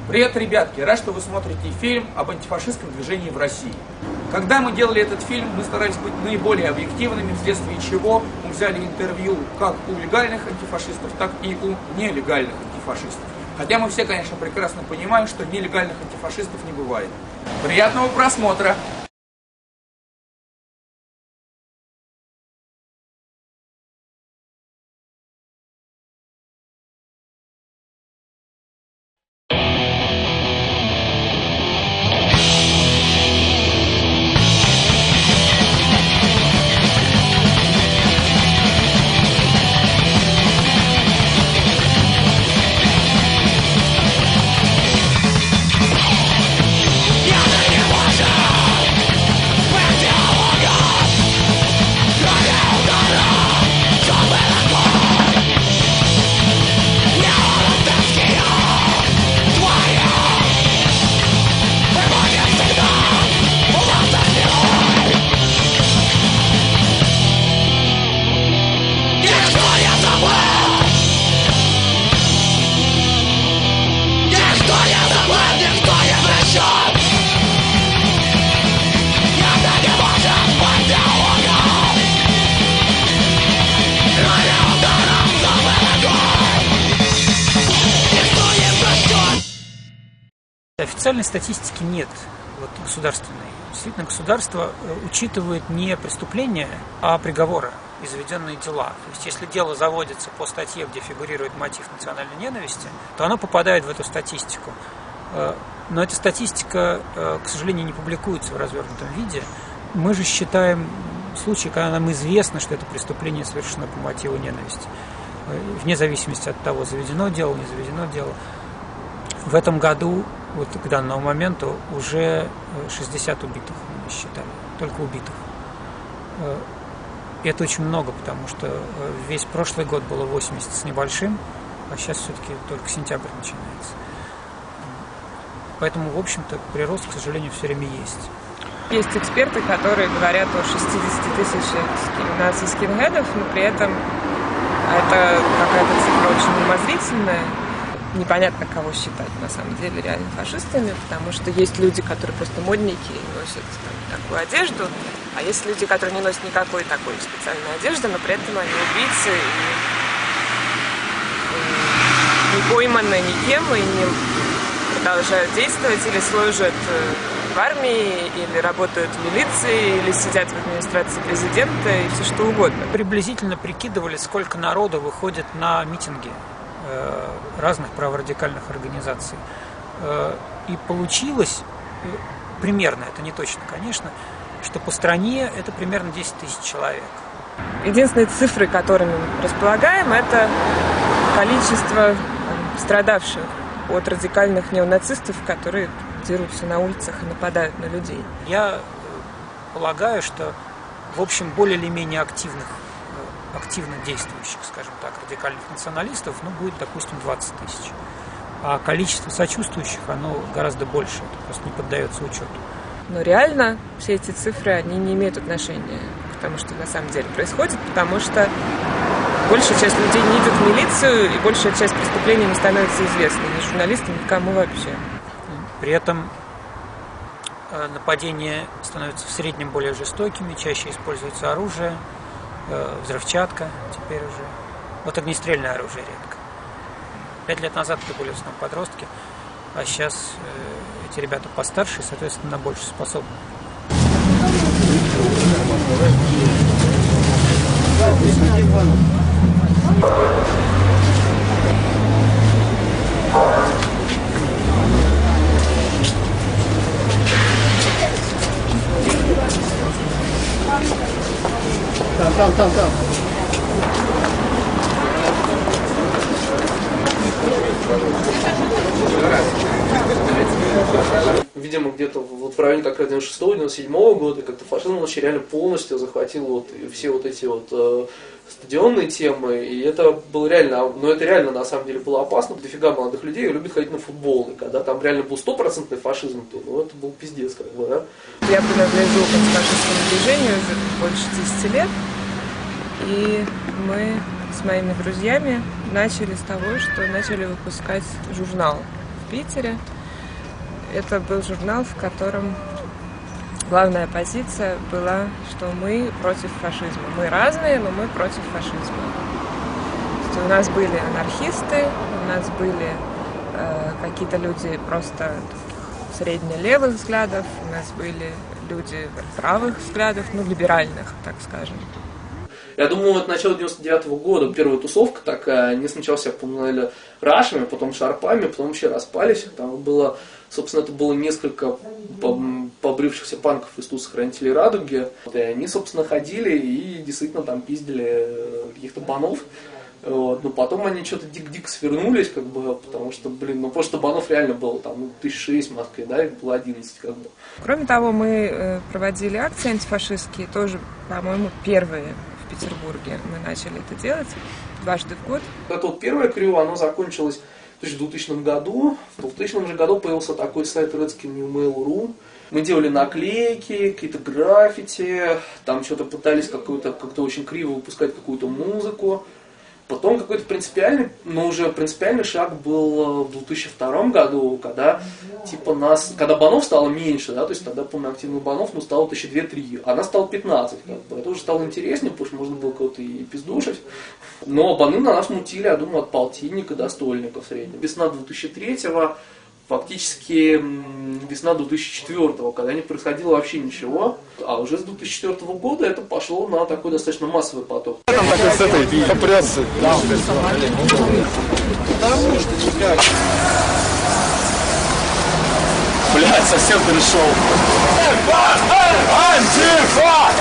Привет, ребятки! Рад, что вы смотрите фильм об антифашистском движении в России. Когда мы делали этот фильм, мы старались быть наиболее объективными, вследствие чего мы взяли интервью как у легальных антифашистов, так и у нелегальных антифашистов. Хотя мы все, конечно, прекрасно понимаем, что нелегальных антифашистов не бывает. Приятного просмотра! Официальной статистики нет, государственной. Действительно, государство учитывает не преступления, а приговоры и заведенные дела. То есть, если дело заводится по статье, где фигурирует мотив национальной ненависти, то оно попадает в эту статистику. Но эта статистика, к сожалению, не публикуется в развернутом виде. Мы же считаем случаи, когда нам известно, что это преступление совершено по мотиву ненависти. Вне зависимости от того, заведено дело, не заведено дело. В этом году, к данному моменту, уже 60 убитых мы считали, только убитых. И это очень много, потому что весь прошлый год было 80 с небольшим, а сейчас все-таки только сентябрь начинается. Поэтому, в общем-то, прирост, к сожалению, все время есть. Есть эксперты, которые говорят о 60 тысячах наций-скинхедов, но при этом это какая-то цифра очень умозрительная. Непонятно, кого считать на самом деле реально фашистами, потому что есть люди, которые просто модники и носят такую одежду, а есть люди, которые не носят никакой такой специальной одежды, но при этом они убийцы и не пойманы никем и не продолжают действовать или служат в армии, или работают в милиции, или сидят в администрации президента и все что угодно. Приблизительно прикидывали, сколько народу выходит на митинги разных праворадикальных организаций. И получилось примерно, это не точно, конечно, что по стране это примерно 10 тысяч человек. Единственные цифры, которыми мы располагаем, это количество страдавших от радикальных неонацистов, которые дерутся на улицах и нападают на людей. Я полагаю, что, в общем, более или менее активно действующих, скажем так, радикальных националистов, будет, допустим, 20 тысяч. А количество сочувствующих, оно гораздо больше, это просто не поддается учету. Но реально все эти цифры, они не имеют отношения к тому, что на самом деле происходит, потому что большая часть людей не идет в милицию, и большая часть преступлений не становится известной ни журналистам, никому вообще. При этом нападения становятся в среднем более жестокими, чаще используется оружие, взрывчатка теперь уже. Огнестрельное оружие редко. 5 лет назад это были в основном подростки, а сейчас эти ребята постарше и, соответственно, на больше способны. Там. Видимо, где-то в районе как раз 96-97 года как-то фашизм вообще реально полностью захватил все эти стадионные темы, и это было реально, это реально на самом деле было опасно, дофига молодых людей любят ходить на футбол, и когда там реально был 100% фашизм, то это был пиздец, да? Я принадлежу к антифашистскому движению уже больше 10 лет, и мы с моими друзьями начали с того, что начали выпускать журнал. Питере. Это был журнал, в котором главная позиция была, что мы против фашизма. Мы разные, но мы против фашизма. То есть у нас были анархисты, у нас были какие-то люди просто средне-левых взглядов, у нас были люди правых взглядов, либеральных, так скажем. Я думаю, вот начало 99-го года первая тусовка такая, они сначала себя помнили рашами, потом шарпами, потом вообще распались. Там было, собственно, это было несколько побрившихся панков из Туса Хранителей Радуги. И они, собственно, ходили и действительно там пиздили каких-то банов. Вот. Но потом они что-то дико свернулись, потому что, потому что банов реально было там 1006 в Москве, да, их было 11 . Кроме того, мы проводили акции антифашистские, тоже, по-моему, первые в Петербурге. Мы начали это делать дважды в год. Это вот первое крю, оно закончилось в 2000 году. В 2000 же году появился такой сайт redskins.mail.ru. Мы делали наклейки, какие-то граффити, там что-то пытались как-то очень криво выпускать какую-то музыку. Потом какой-то принципиальный шаг был в 2002 году, когда когда банов стало меньше, да, то есть тогда, помню, активных банов стало 2-3, а нас стало 15. Это уже стало интереснее, потому что можно было кого-то и пиздушить. Но баны на нас мутили, я думаю, от полтинника до стольника в среднем. Весна 2003-го, фактически весна 2004-го, когда не происходило вообще ничего, а уже с 2004 года это пошло на такой достаточно массовый поток. Там такой с этой попрется. Блядь, совсем перешел. Антифа!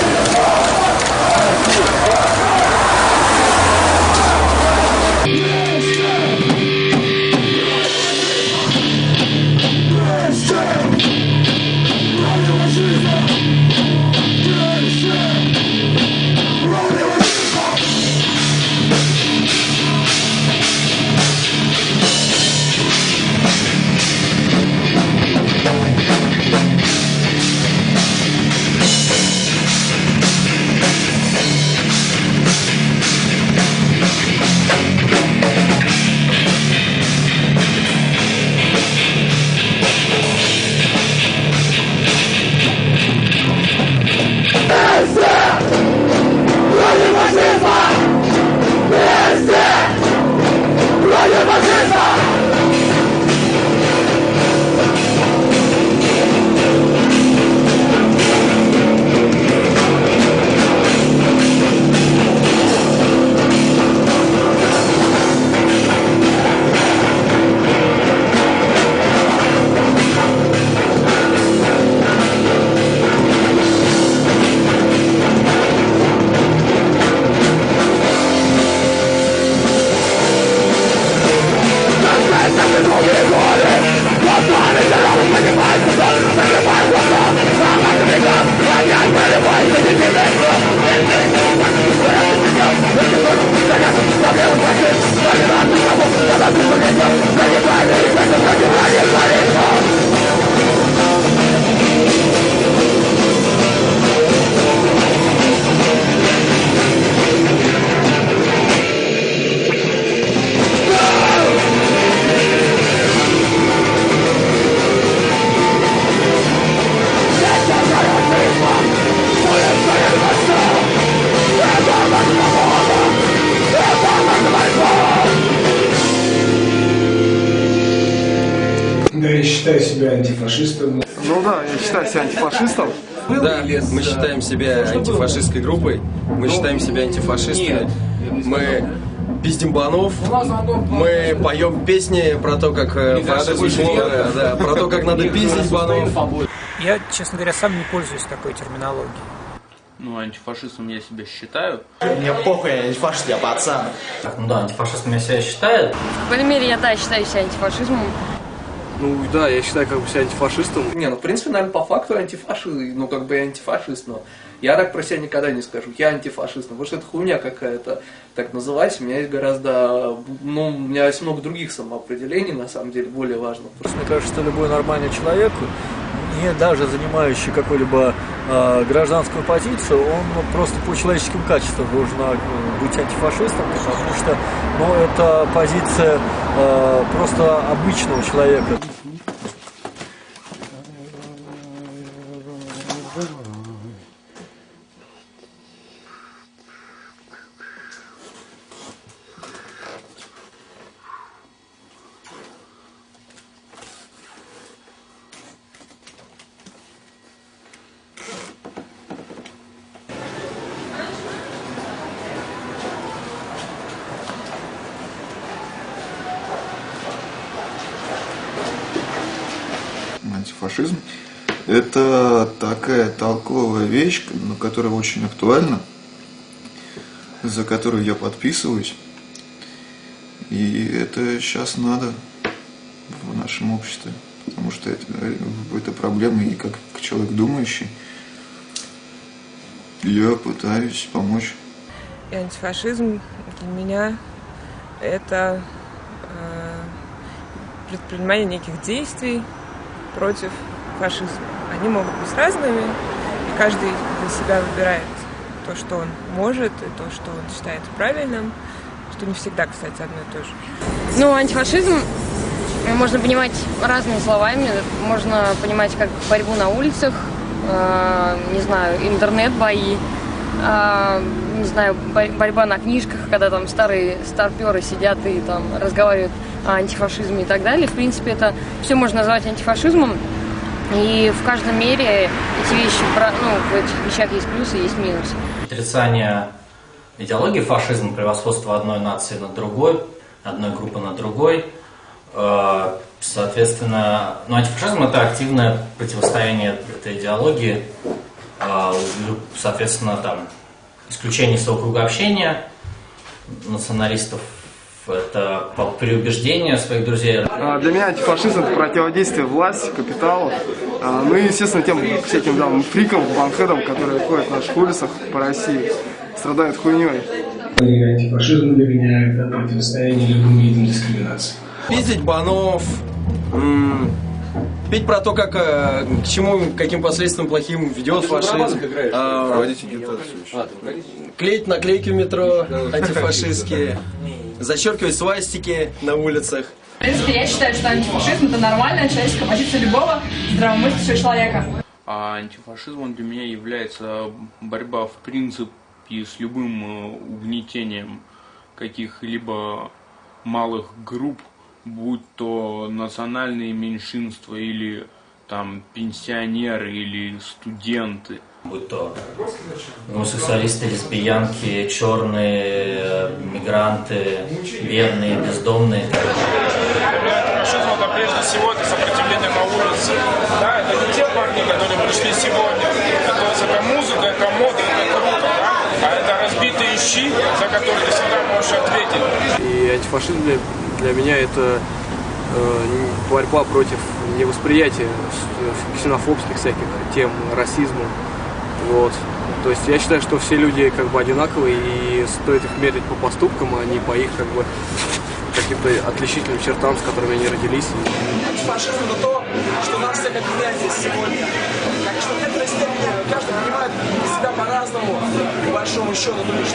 Я считаю себя антифашистом. Ну да, я считаю себя антифашистом. Да, мы считаем себя антифашистской группой, мы считаем себя антифашистами, мы пиздим банов, мы поем песни про то, как фашизм плохо, да, про то, как надо пиздить банов. Я, честно говоря, сам не пользуюсь такой терминологией. Ну, антифашистом я себя считаю. Мне похуй, я антифашист, я пацан. Ну да, антифашистом я себя считаю. В какой мере я, считаю себя антифашизмом. Ну да, я считаю себя антифашистом. В принципе, наверное, по факту антифашист, я антифашист, но я так про себя никогда не скажу, я антифашист, потому что это хуйня какая-то, так называть, у меня есть гораздо, у меня есть много других самоопределений, на самом деле, более важных. Мне кажется, что любой нормальный человек, не даже занимающий какую-либо гражданскую позицию, он просто по человеческим качествам должен быть антифашистом, потому что это позиция просто обычного человека. Антифашизм – это такая толковая вещь, которая очень актуальна, за которую я подписываюсь. И это сейчас надо в нашем обществе, потому что это проблема, и как человек думающий, я пытаюсь помочь. И антифашизм для меня – это предпринимание неких действий против фашизма. Они могут быть разными, и каждый для себя выбирает то, что он может, и то, что он считает правильным, что не всегда, кстати, одно и то же. Ну, антифашизм можно понимать разными словами. Можно понимать как борьбу на улицах, не знаю, интернет-бои, не знаю, борьба на книжках, когда там старые старперы сидят и там разговаривают о антифашизме и так далее. В принципе, это все можно назвать антифашизмом. И в каждом мере эти вещи, в этих вещах есть плюсы и есть минусы. Отрицание идеологии фашизма, превосходство одной нации над другой, одной группы над другой. Соответственно, антифашизм – это активное противостояние этой идеологии, соответственно, там, исключение из своего круга общения националистов, это переубеждение своих друзей. Для меня антифашизм – это противодействие власти, капиталу, ну и, естественно, тем всяким фрикам, банкхедам, которые ходят на наших улицах по России, страдают хуйней. Антифашизм для меня – это противостояние любым видам дискриминации. Пиздить банов, петь про то, как, к чему, каким последствиям плохим ведет фашизм, клеить наклейки в метро антифашистские, зачеркивать свастики на улицах. В принципе, я считаю, что антифашизм – это нормальная человеческая позиция любого здравомыслящего человека. А антифашизмом для меня является борьба, в принципе, с любым угнетением каких-либо малых групп, будь то национальные меньшинства или там пенсионеры или студенты. Будь то гомосексуалисты, лесбиянки, черные, мигранты, бедные, бездомные. Антифашизм – это прежде всего это сопротивление на улице. Да, это не те парни, которые пришли сегодня. Это музыка, это мода, это круто, да? А это разбитые щи, за которые ты всегда можешь ответить. И антифашизм для меня это борьба против невосприятия ксенофобских всяких тем, расизма. Вот. То есть я считаю, что все люди как бы одинаковые, и стоит их мерить по поступкам, а не по их как бы каким-то отличительным чертам, с которыми они родились. Антифашизм – это то, что нас всех объединяет здесь сегодня. Конечно, в некоторой степени каждый понимает себя по-разному, по большому счету. То есть,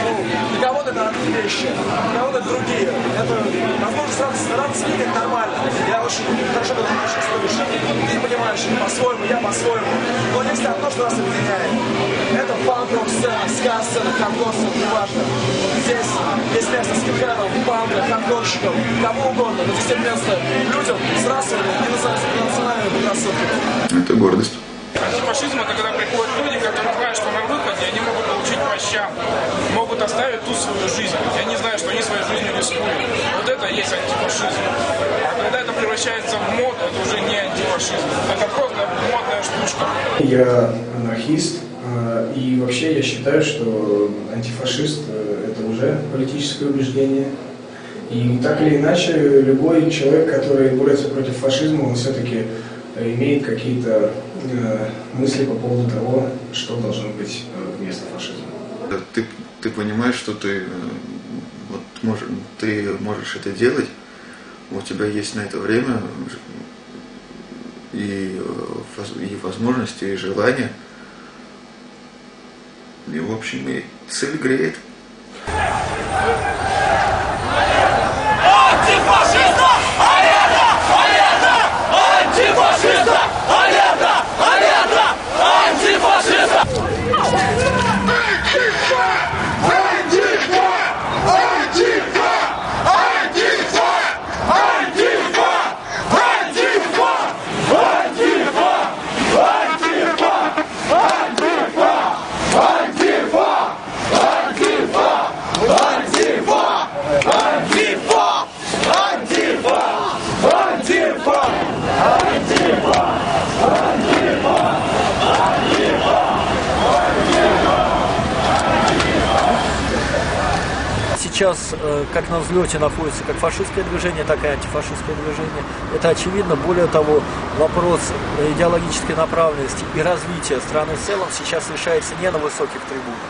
для кого-то это одни вещи, для кого-то это другие. Это возможность радоваться видеть нормально. Я очень хорошо к этому отношусь. Ты понимаешь, по-своему, я по-своему. Но есть одно, что нас объединяет. Это панк-рок сцена, ска-сцена, хардкор-сцена, неважно. Здесь есть место скинхедов, панков, хардкорщиков, кому угодно. Но здесь есть место людям с расовыми и национальными предрассудками. Это гордость. Антифашизм – это когда приходят люди, которые знают, что на выходе они могут получить по щам, могут оставить ту свою жизнь. И они знают, что они своей жизнью рискуют. Вот это и есть антифашизм. А когда это превращается в моду, это уже не антифашизм. Это просто модная штучка. Я анархист, и вообще я считаю, что антифашист – это уже политическое убеждение. И так или иначе, любой человек, который борется против фашизма, он все-таки имеет какие-то мысли по поводу того, что должно быть вместо фашизма. Ты понимаешь, что ты можешь это делать, у тебя есть на это время и возможности, и желание. И, в общем, и цель греет. Антифашизм! сейчас как на взлете находится как фашистское движение, так и антифашистское движение. Это очевидно. Более того, вопрос идеологической направленности и развития страны в целом сейчас решается не на высоких трибунах.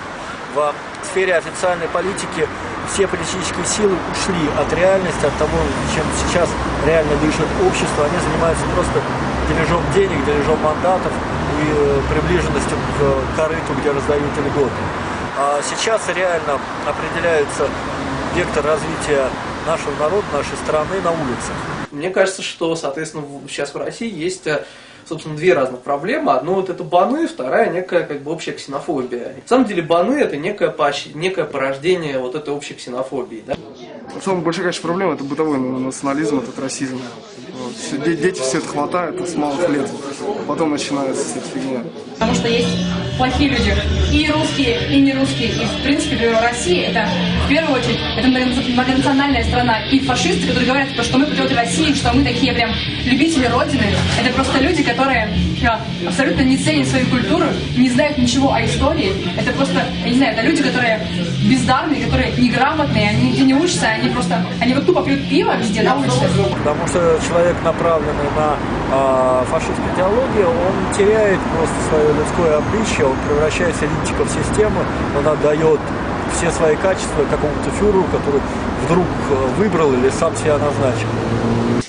В сфере официальной политики все политические силы ушли от реальности, от того, чем сейчас реально дышит общество. Они занимаются просто дележом денег, дележом мандатов и приближенностью к корыту, где раздают льготы. А сейчас реально определяется вектор развития нашего народа, нашей страны на улицах. Мне кажется, что, соответственно, сейчас в России есть, собственно, две разных проблемы. Одна вот это баны, вторая некая как бы общая ксенофобия. На самом деле баны это некое порождение вот этой общей ксенофобии. Да? Самая большая, конечно, проблема это бытовой национализм, этот расизм. Вот. Дети все это хватают с малых лет, потом начинается вся эта фигня. Потому что есть плохие люди, и русские, и не русские. И, в принципе, Россия, это, в первую очередь, это многонациональная страна. И фашисты, которые говорят, что мы патриоты России, что мы такие прям любители Родины, это просто люди, которые абсолютно не ценят свою культуру, не знают ничего о истории. Это просто, я не знаю, это люди, которые бездарные, которые неграмотные, они нигде не учатся, они вот тупо пьют пиво везде на улице. Потому что человек, направленный на фашистскую идеологию, он теряет просто свое людское обличие, он превращается линчиком в систему, он отдает все свои качества какому-то фюреру, который вдруг выбрал или сам себя назначил.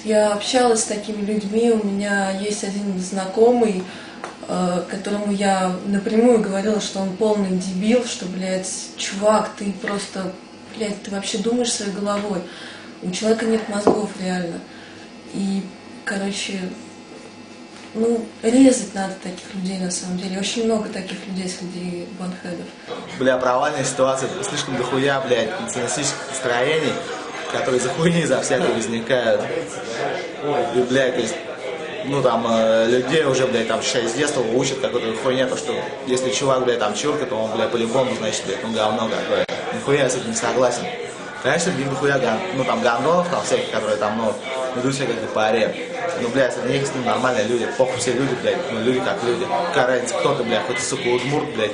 Я общалась с такими людьми, у меня есть один знакомый, которому я напрямую говорила, что он полный дебил, что, блядь, чувак, ты просто, блядь, ты вообще думаешь своей головой. У человека нет мозгов реально. И, короче, резать надо таких людей на самом деле. Очень много таких людей среди банхедов. Бля, провальная ситуация, слишком дохуя, блядь, националистических настроений, которые за хуйни за всякое возникают. И, блядь, то есть, людей уже, блядь, там, считай, с детства учат какой-то хуйня, то, что если чувак, блядь, там, чурка, то он, блядь, по-любому, значит, блядь, говно какое. Нихуя я с этим не согласен. Конечно, нихуя, гандонов там всяких, которые там, идут себе как-то по аре. Блядь, среди них с ним нормальные люди, похуй все люди, блядь, люди как люди. Какая разница, кто ты, блядь, хоть, сука, удмурт, блядь,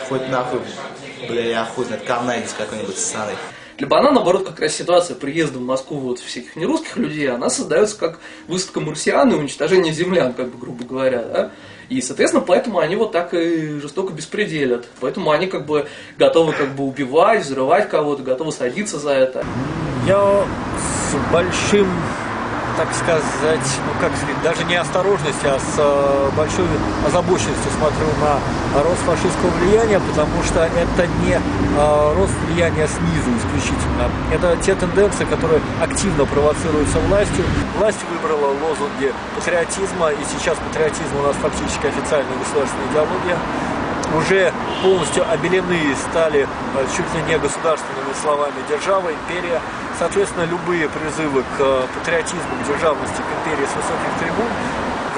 хоть нахуй, блядь, я хуй знает, камнайдис какой-нибудь ссаный. Для Бана, наоборот, как раз ситуация приезда в Москву вот всяких нерусских людей, она создается как высадка марсиан и уничтожение землян, как бы, грубо говоря, да? И, соответственно, поэтому они вот так и жестоко беспределят. Поэтому они как бы готовы как бы убивать, взрывать кого-то, готовы садиться за это. Я с большим, так сказать, даже не осторожностью, а с большой озабоченностью смотрю на рост фашистского влияния, потому что это не рост влияния снизу исключительно. Это те тенденции, которые активно провоцируются властью. Власть выбрала лозунги патриотизма, и сейчас патриотизм у нас фактически официальная государственная идеология. Уже полностью обелены стали чуть ли не государственными словами держава, империя. Соответственно, любые призывы к патриотизму, к державности, к империи с высоких трибун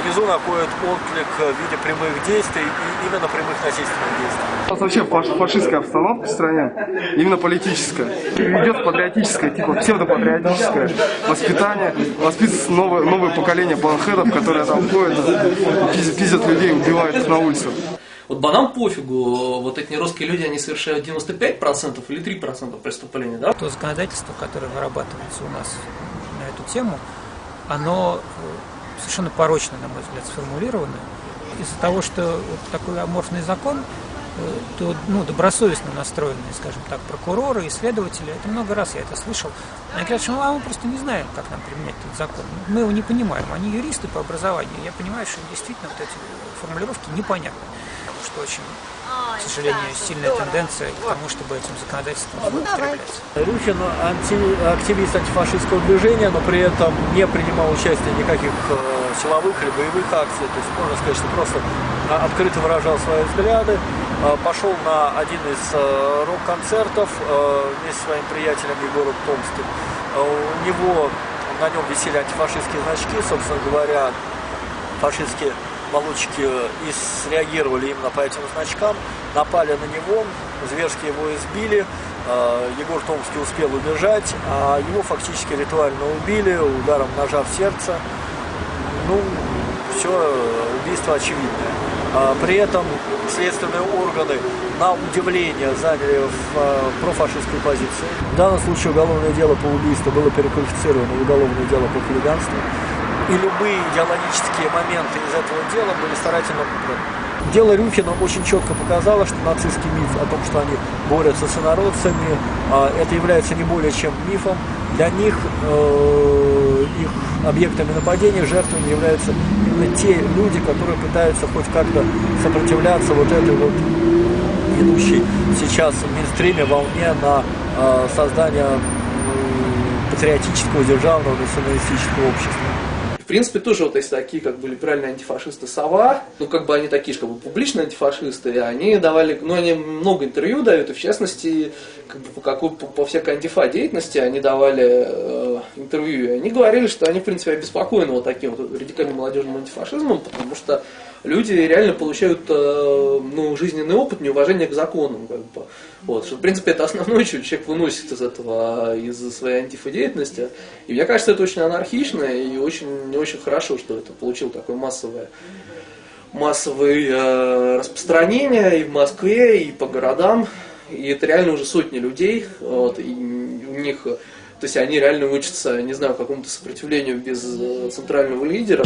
внизу находят отклик в виде прямых действий и именно прямых насильственных действий. У нас вообще фашистская обстановка в стране, именно политическая. Идет патриотическое, типа псевдопатриотическое воспитание, воспитывается новое поколение банхедов, которые там ходят, пиздят людей, убивают их на улицах. Вот банам пофигу, вот эти нерусские люди, они совершают 95% или 3% преступлений, да? То законодательство, которое вырабатывается у нас на эту тему, оно совершенно порочно, на мой взгляд, сформулировано. Из-за того, что вот такой аморфный закон, то добросовестно настроенные, скажем так, прокуроры, исследователи, это много раз я это слышал, они говорят, что мы просто не знаем, как нам применять этот закон. Мы его не понимаем. Они юристы по образованию. Я понимаю, что действительно вот эти формулировки непонятны. Что очень, к сожалению, сильная тенденция к тому, чтобы этим законодательством злоупотреблять. Рюхин активист антифашистского движения, но при этом не принимал участие в никаких силовых или боевых акций. То есть можно сказать, что просто открыто выражал свои взгляды. Пошел на один из рок-концертов вместе со своим приятелем Егором Томским. На нем висели антифашистские значки, собственно говоря, фашистские молодчики и среагировали именно по этим значкам, напали на него, зверски его избили, Егор Томский успел убежать, а его фактически ритуально убили ударом ножа в сердце. Все, убийство очевидное. При этом следственные органы, на удивление, заняли профашистскую позицию. В данном случае уголовное дело по убийству было переквалифицировано в уголовное дело по хулиганству. И любые идеологические моменты из этого дела были старательно убраны. Дело Рюхина очень четко показало, что нацистский миф о том, что они борются с инородцами, это является не более чем мифом. Для них их объектами нападения, жертвами являются именно те люди, которые пытаются хоть как-то сопротивляться вот этой вот идущей сейчас в мейнстриме волне на создание патриотического, державного, националистического общества. В принципе, тоже вот есть такие, как бы, либеральные антифашисты «Сова», ну, как бы они такие же, как бы, публичные антифашисты, и они давали, ну, они много интервью дают, и в частности, как бы, по всякой антифа деятельности они давали интервью, и они говорили, что они, в принципе, обеспокоены вот таким вот радикальным молодежным антифашизмом, потому что люди реально получают ну, жизненный опыт, неуважение к законам. Как бы. Вот, что, в принципе, это основное, что человек выносит из этого, из своей антифа-деятельности. И мне кажется, это очень анархично и очень, очень хорошо, что это получило такое массовое распространение и в Москве, и по городам. И это реально уже сотни людей. Вот, и у них, то есть они реально учатся, не знаю, какому-то сопротивлению без центрального лидера.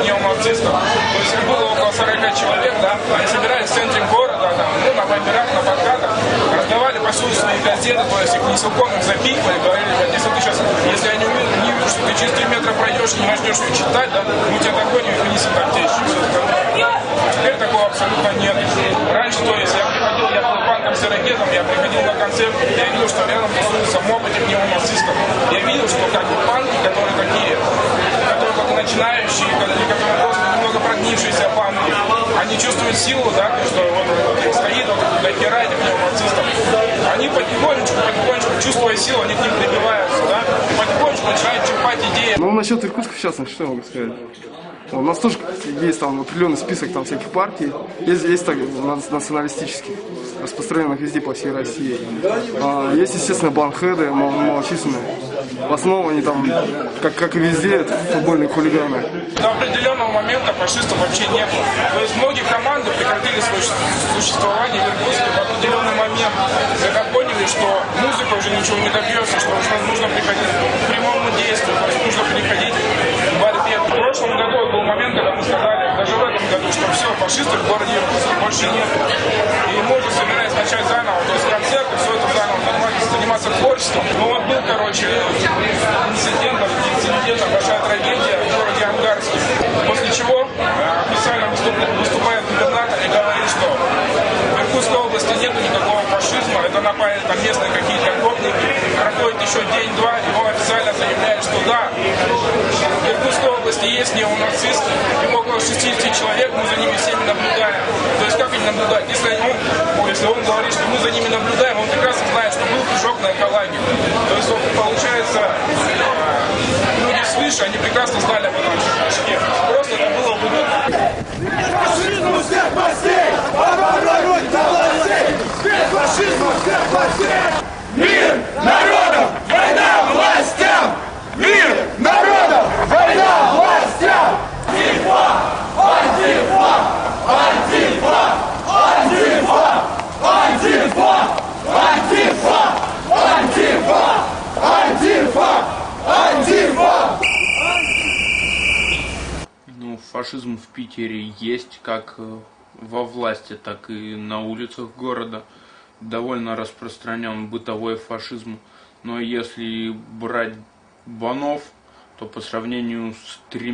Неонацистов. То есть было около 40 человек, да, они собирались в центре города, там, ну, на бомберах, на подкатах, раздавали повсюду свои газеты, то есть их несилком их запихивали, говорили, если ты сейчас, если я не увижу, что ты через 3 метра пройдешь и не начнешь читать, да, мы тебя догоним и вынесем как тещу. Теперь такого абсолютно нет. Раньше, то есть, я был панком сирокетом, я приходил на концерт, я видел, что рядом тусуется моб этих неонацистов. Я видел, что как бы панки, которые такие, которые только начинающие, которые просто немного прогнившиеся панки, они чувствуют силу, да, что вот стоит вот до хера этих неонацистов. Они потихонечку, чувствуя силу, они к ним прибиваются, да, и потихонечку начинают черпать идеи. Ну, насчет Иркутска, в частности, что я могу сказать? У нас тоже есть там определенный список там всяких партий, есть так, националистических, распространенных везде по всей России. Есть, естественно, банхеды, малочисленные. В основном они там, как и везде, это футбольные хулиганы. До определенного момента фашистов вообще не было. То есть многие команды прекратили свое существование в Иркутске в определенный момент. Когда поняли, что музыка уже ничего не добьется, что нужно приходить к прямому действию, то есть нужно переходить к борьбе. В прошлом году был момент, когда мы сказали, даже в этом году, что все, фашистов в городе Иркутске больше нет. И мы уже собирались начать заново, то есть концерты, все это заново, заниматься творчеством. Ну вот был, короче, инцидент, большая трагедия в городе Ангарске. После чего официально выступает губернатор и говорит, что в Иркутской области нет никакого фашизма, это напали там местные какие-то гопники. Проходит еще день-два, и он официально заявляет, что да, в Иркутской области есть неонацисты, и около 60 человек, мы за ними всеми наблюдаем. То есть как они наблюдают? Если он говорит, что мы за ними наблюдаем, он прекрасно знает, что был прыжок на экологию. То есть получается, люди свыше, они прекрасно знали об этом прыжке. Просто это было выгодно. Фашизму всех властей! Обороть до властей! Смерть фашизму всех властей! Мир народам! Война властям! Мир народам! Война властям! Антифа! Антифа! Антифа! Антифа! Антифа! Антифа! Антифа! Антифа! Ну, фашизм в Питере есть как во власти, так и на улицах города. Довольно распространен бытовой фашизм. Но если брать банов, то по сравнению с 3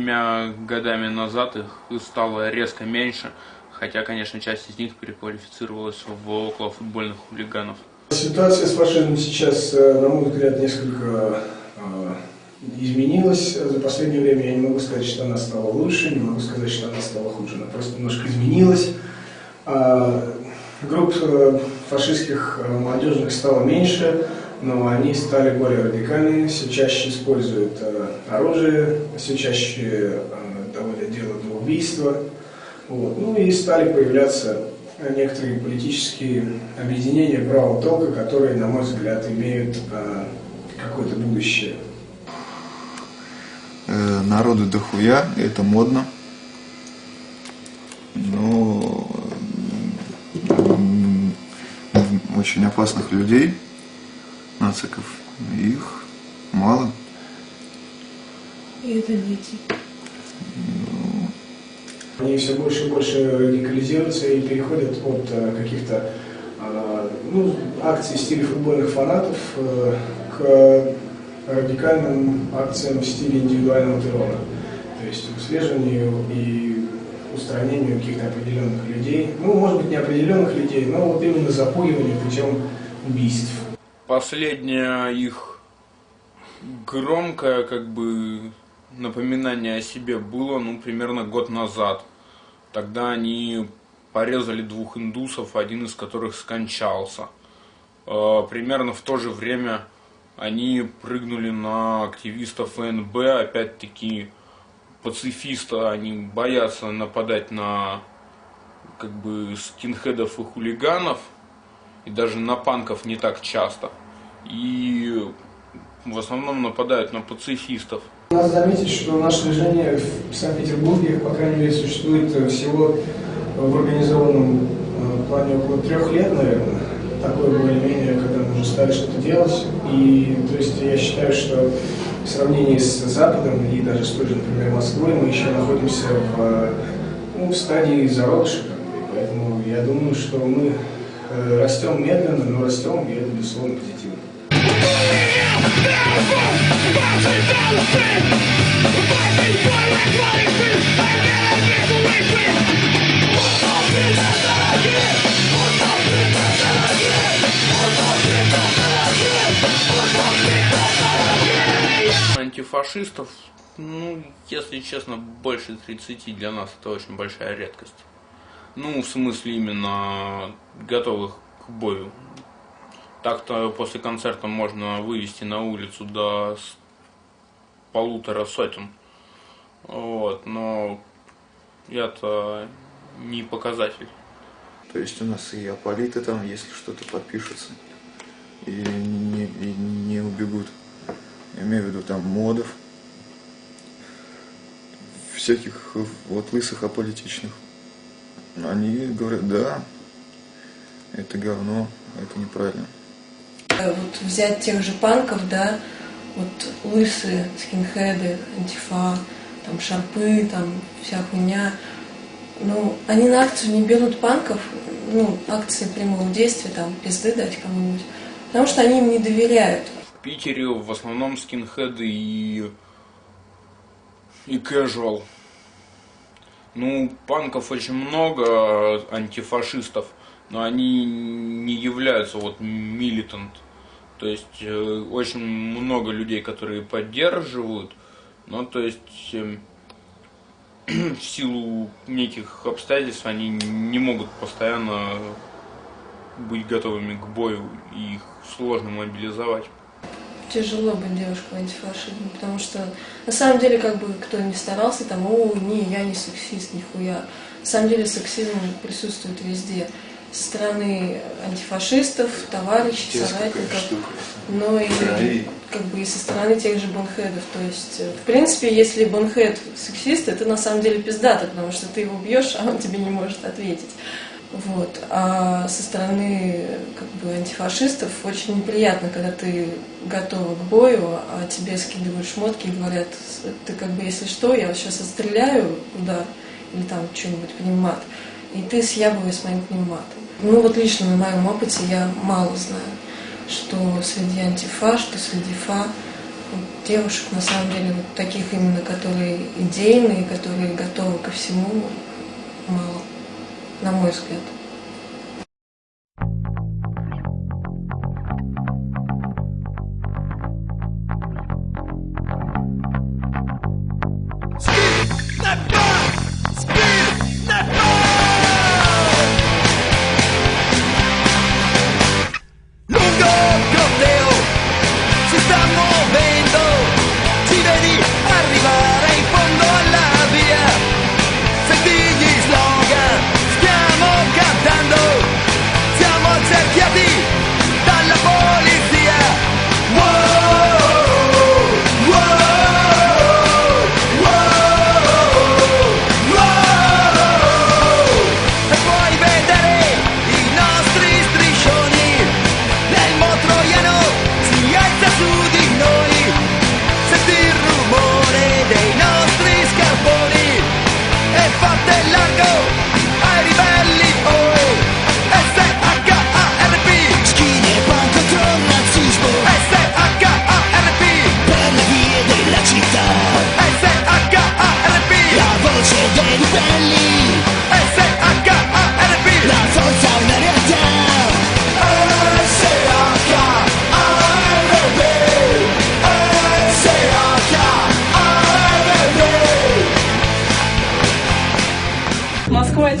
годами назад их стало резко меньше. Хотя, конечно, часть из них переквалифицировалась в околофутбольных хулиганов. Ситуация с фашизмом сейчас, на мой взгляд, несколько изменилась за последнее время. Я не могу сказать, что она стала лучше, не могу сказать, что она стала хуже. Она просто немножко изменилась. Групп фашистских молодежных стало меньше, но они стали более радикальными, все чаще используют оружие, все чаще доводят дело до убийства. Вот. Ну и стали появляться некоторые политические объединения правого толка, которые, на мой взгляд, имеют какое-то будущее. Народу дохуя, это модно, но очень опасных людей, нациков, их мало. И это дети. Они все больше и больше радикализируются и переходят от каких-то акций в стиле футбольных фанатов к радикальным акциям в стиле индивидуального террора. То есть выслеживанию и устранению каких-то определенных людей. Ну, может быть, не определенных людей, но вот именно запугиванию путем убийств. Последнее их громкое, напоминание о себе было, примерно год назад. Тогда они порезали 2 индусов, один из которых скончался. Примерно в то же время они прыгнули на активистов ФНБ, опять-таки пацифисты, они боятся нападать на скинхедов и хулиганов, и даже на панков не так часто. И в основном нападают на пацифистов. Надо заметить, что наше движение в Санкт-Петербурге, по крайней мере, существует всего в организованном плане около 3 лет, наверное. Такое более-менее, когда мы уже стали что-то делать. И то есть я считаю, что в сравнении с Западом и даже с той же, например, Москвой, мы еще находимся в стадии зародыша. Поэтому я думаю, что мы растем медленно, но растем, и это, безусловно, позитивно. Антифашистов, если честно, больше 30 для нас это очень большая редкость. В смысле именно готовых к бою. Так-то после концерта можно вывести на улицу до 150 сотен. Вот, но это не показатель. То есть у нас и аполиты там, если что-то подпишутся, и не убегут. Я имею в виду там модов, всяких лысых аполитичных. Они говорят, да, это говно, это неправильно. Вот взять тех же панков, да, вот лысые, скинхеды, антифа, там шарпы, там вся хуйня. Они на акцию не берут панков, акции прямого действия, там, пизды дать кому-нибудь, потому что они им не доверяют. В Питере в основном скинхеды и casual. Панков очень много, антифашистов, но они не являются милитант. То есть очень много людей, которые поддерживают, но то есть в силу неких обстоятельств они не могут постоянно быть готовыми к бою, и их сложно мобилизовать. Тяжело быть девушкой в антифашизме, потому что на самом деле, кто не старался, я не сексист, нихуя. На самом деле сексизм присутствует везде. Со стороны антифашистов, товарищей, соратников, но и со стороны тех же бонхедов. То есть, в принципе, если бонхед сексист, это на самом деле пиздато, потому что ты его бьешь, а он тебе не может ответить. Вот. А со стороны антифашистов очень неприятно, когда ты готова к бою, а тебе скидывают шмотки и говорят, ты если что, я сейчас отстреляю удар или там что-нибудь пневмат, и ты съябывай с моим пневматом. Лично на моем опыте я мало знаю, что среди антифа, что среди фа девушек на самом деле таких именно, которые идейные, которые готовы ко всему, мало. На мой взгляд.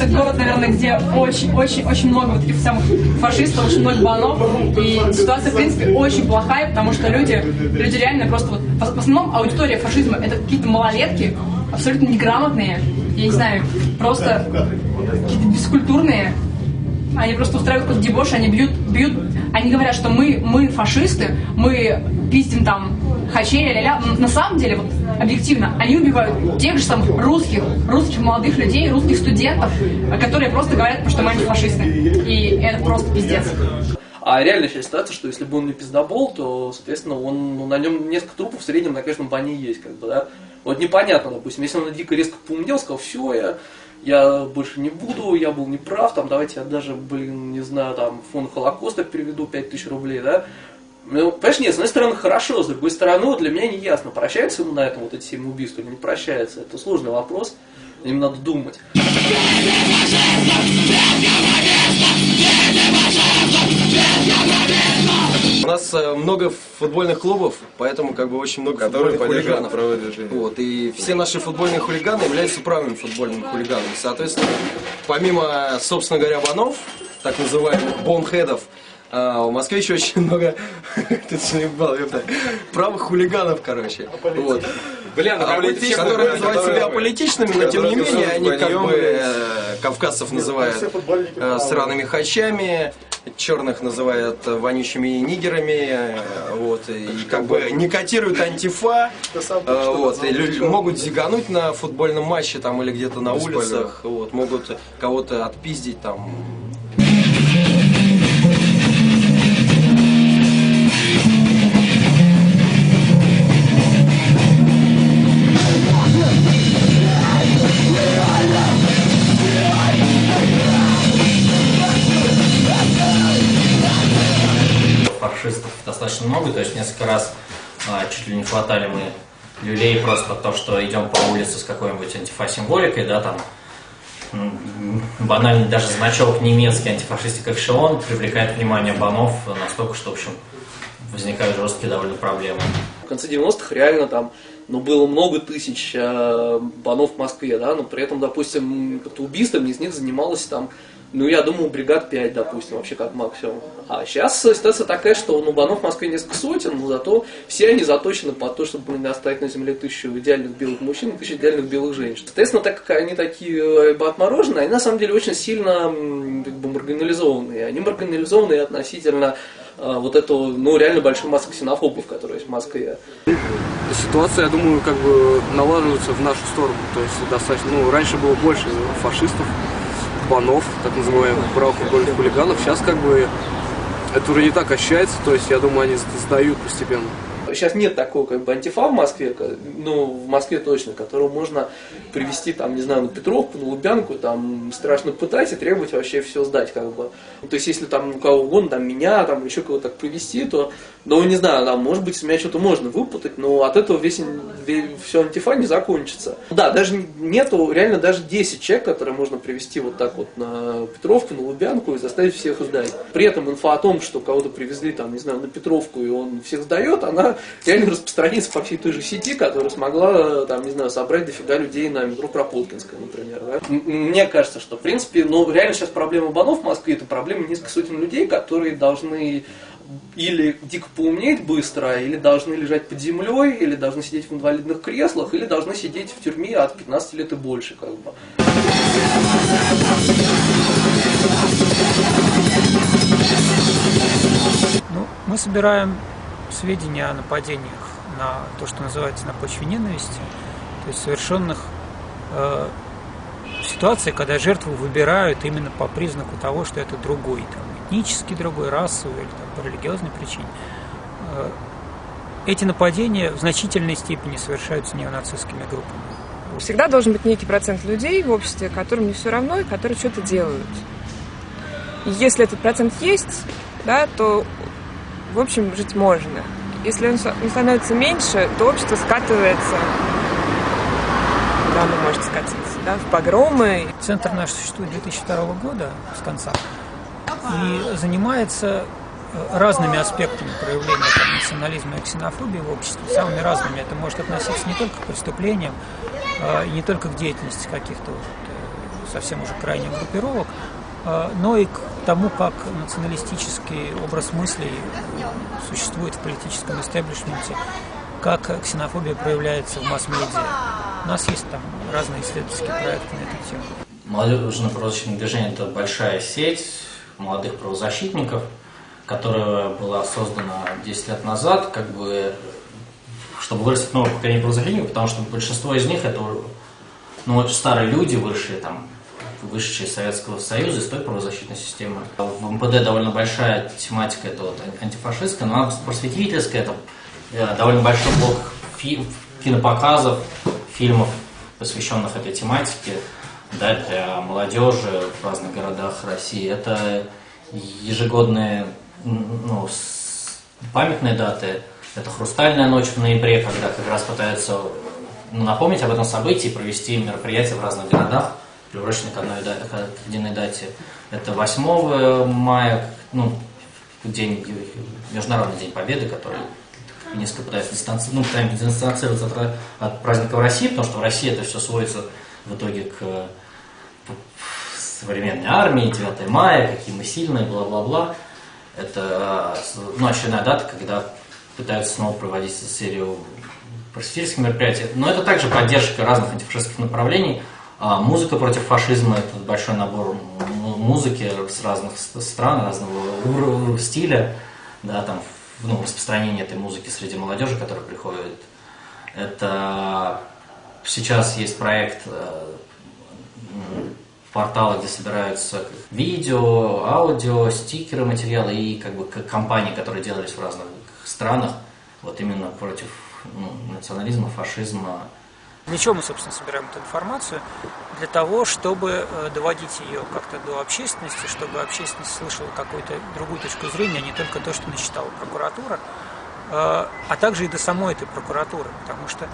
это город, наверное, где очень много вот этих самых фашистов, очень много банов. И ситуация, в принципе, очень плохая, потому что люди реально просто вот... В основном аудитория фашизма — это какие-то малолетки, абсолютно неграмотные, я не знаю, просто какие-то бескультурные. Они просто устраивают какой-то дебош, они бьют, они говорят, что мы фашисты, мы пиздим там хачей, ля-ля-ля. На самом деле, вот, объективно, они убивают тех же самых русских молодых людей, русских студентов, которые просто говорят, что мы антифашисты. И это просто пиздец. А реально сейчас ситуация, что если бы он не пиздобол, то, соответственно, на нем несколько трупов в среднем на каждом бане есть, как бы, да. Вот непонятно, допустим, если он дико резко поумнел, сказал, все, я больше не буду, я был неправ, там, давайте я даже, не знаю, там, фонд Холокоста переведу 5000 рублей, да. Ну, понимаешь, нет, с одной стороны хорошо, с другой стороны, вот для меня не ясно, прощается ему на этом вот эти 7 убийств или не прощается. Это сложный вопрос, им надо думать. У нас много футбольных клубов, поэтому как бы очень много футбольных хулиганов. Вот, и все наши футбольные хулиганы являются правыми футбольными хулиганами. Соответственно, помимо, собственно говоря, банов, так называемых бомбхедов, в Москве еще очень много правых хулиганов, короче. Вот. Которые называют себя политичными, но тем не менее они как бы кавказцев называют сраными хачами, черных называют вонючими нигерами, вот, и как бы не котируют антифа, вот, и могут зигануть на футбольном матче там или где-то на улицах, вот, могут кого-то отпиздить там. Фашистов достаточно много, то есть несколько раз чуть ли не хватали мы люлей просто то, что идем по улице с какой-нибудь антифа-символикой, да, там банальный даже значок немецкий антифашистик Эшелон привлекает внимание банов настолько, что, в общем, возникают жесткие довольно проблемы. В конце 90-х реально там, было много тысяч банов в Москве, да, но при этом, допустим, как-то убийством из них занималось там, я думаю, бригад 5, допустим, вообще как максимум. А сейчас ситуация такая, что банов в Москве несколько сотен, но зато все они заточены под то, чтобы оставить на земле 1000 идеальных белых мужчин и 1000 идеальных белых женщин. Соответственно, так как они такие отмороженные, они на самом деле очень сильно маргинализованные. Они маргинализованные относительно вот этого, реально большой массы ксенофобов, которые есть в Москве. Ситуация, я думаю, как бы налаживается в нашу сторону. То есть достаточно, раньше было больше фашистов, банов, так называемых, правых футбольных хулиганов. Сейчас как бы это уже не так ощущается, то есть я думаю, они сдают постепенно. Сейчас нет такого как бы антифа в Москве, в Москве точно, которого можно привести там, не знаю, на Петровку, на Лубянку, там страшно пытать и требовать вообще все сдать, как бы. То есть если там у кого угодно, там меня, там еще кого-то так привести, то, не знаю, там, может быть, с меня что-то можно выпутать, но от этого все антифа не закончится. Да, даже нету, реально даже 10 человек, которые можно привести вот так вот на Петровку, на Лубянку и заставить всех сдать. При этом инфа о том, что кого-то привезли там, не знаю, на Петровку и он всех сдает, она реально распространится по всей той же сети, которая смогла, там, не знаю, собрать дофига людей на метро Кропоткинское, например. Да? Мне кажется, что, в принципе, реально сейчас проблема банов в Москве — это проблема несколько сотен людей, которые должны или дико поумнеть быстро, или должны лежать под землей, или должны сидеть в инвалидных креслах, или должны сидеть в тюрьме от 15 лет и больше, как бы. Мы собираем сведения о нападениях на то, что называется на почве ненависти, то есть совершенных ситуаций, когда жертву выбирают именно по признаку того, что это другой, там, этнически другой, расовый или там, по религиозной причине. Эти нападения в значительной степени совершаются неонацистскими группами. Всегда должен быть некий процент людей в обществе, которым не все равно и которые что-то делают. И если этот процент есть, да, то, в общем, жить можно. Если он становится меньше, то общество скатывается, куда оно может скатиться, да, в погромы. Центр наш существует 2002 года, с конца, и занимается разными аспектами проявления национализма и ксенофобии в обществе, самыми разными. Это может относиться не только к преступлениям, и не только к деятельности каких-то совсем уже крайних группировок, но и к тому, как националистический образ мыслей существует в политическом истеблишменте, как ксенофобия проявляется в масс-медиа. У нас есть там разные исследовательские проекты на эту тему. Молодежное правозащитное движение – это большая сеть молодых правозащитников, которая была создана 10 лет назад, чтобы вырастить новое поколение правозащитников, потому что большинство из них – это очень старые люди, вышедшие из Советского Союза, из той правозащитной системы. В МПД довольно большая тематика, это антифашистская, но она просветительская, это довольно большой блок кинопоказов, фильмов, посвященных этой тематике, да, для молодежи в разных городах России. Это ежегодные памятные даты. Это «Хрустальная ночь» в ноябре, когда как раз пытаются напомнить об этом событии, провести мероприятия в разных городах, приуроченные к единой дате. Это 8 мая, Международный день Победы, который несколько пытается дистанцироваться от праздника в России, потому что в России это все сводится в итоге к современной армии, 9 мая, какие мы сильные, бла-бла-бла. Это очередная дата, когда пытаются снова проводить серию просветительских мероприятий. Но это также поддержка разных антифашистских направлений. Музыка против фашизма – это большой набор музыки с разных стран, разного стиля, да, там, распространение этой музыки среди молодежи, которая приходит. Это сейчас есть проект портала, где собираются видео, аудио, стикеры, материалы и компании, которые делались в разных странах, вот именно против национализма, фашизма. Для чего мы, собственно, собираем эту информацию? Для того, чтобы доводить ее как-то до общественности, чтобы общественность слышала какую-то другую точку зрения, а не только то, что насчитала прокуратура, а также и до самой этой прокуратуры, потому что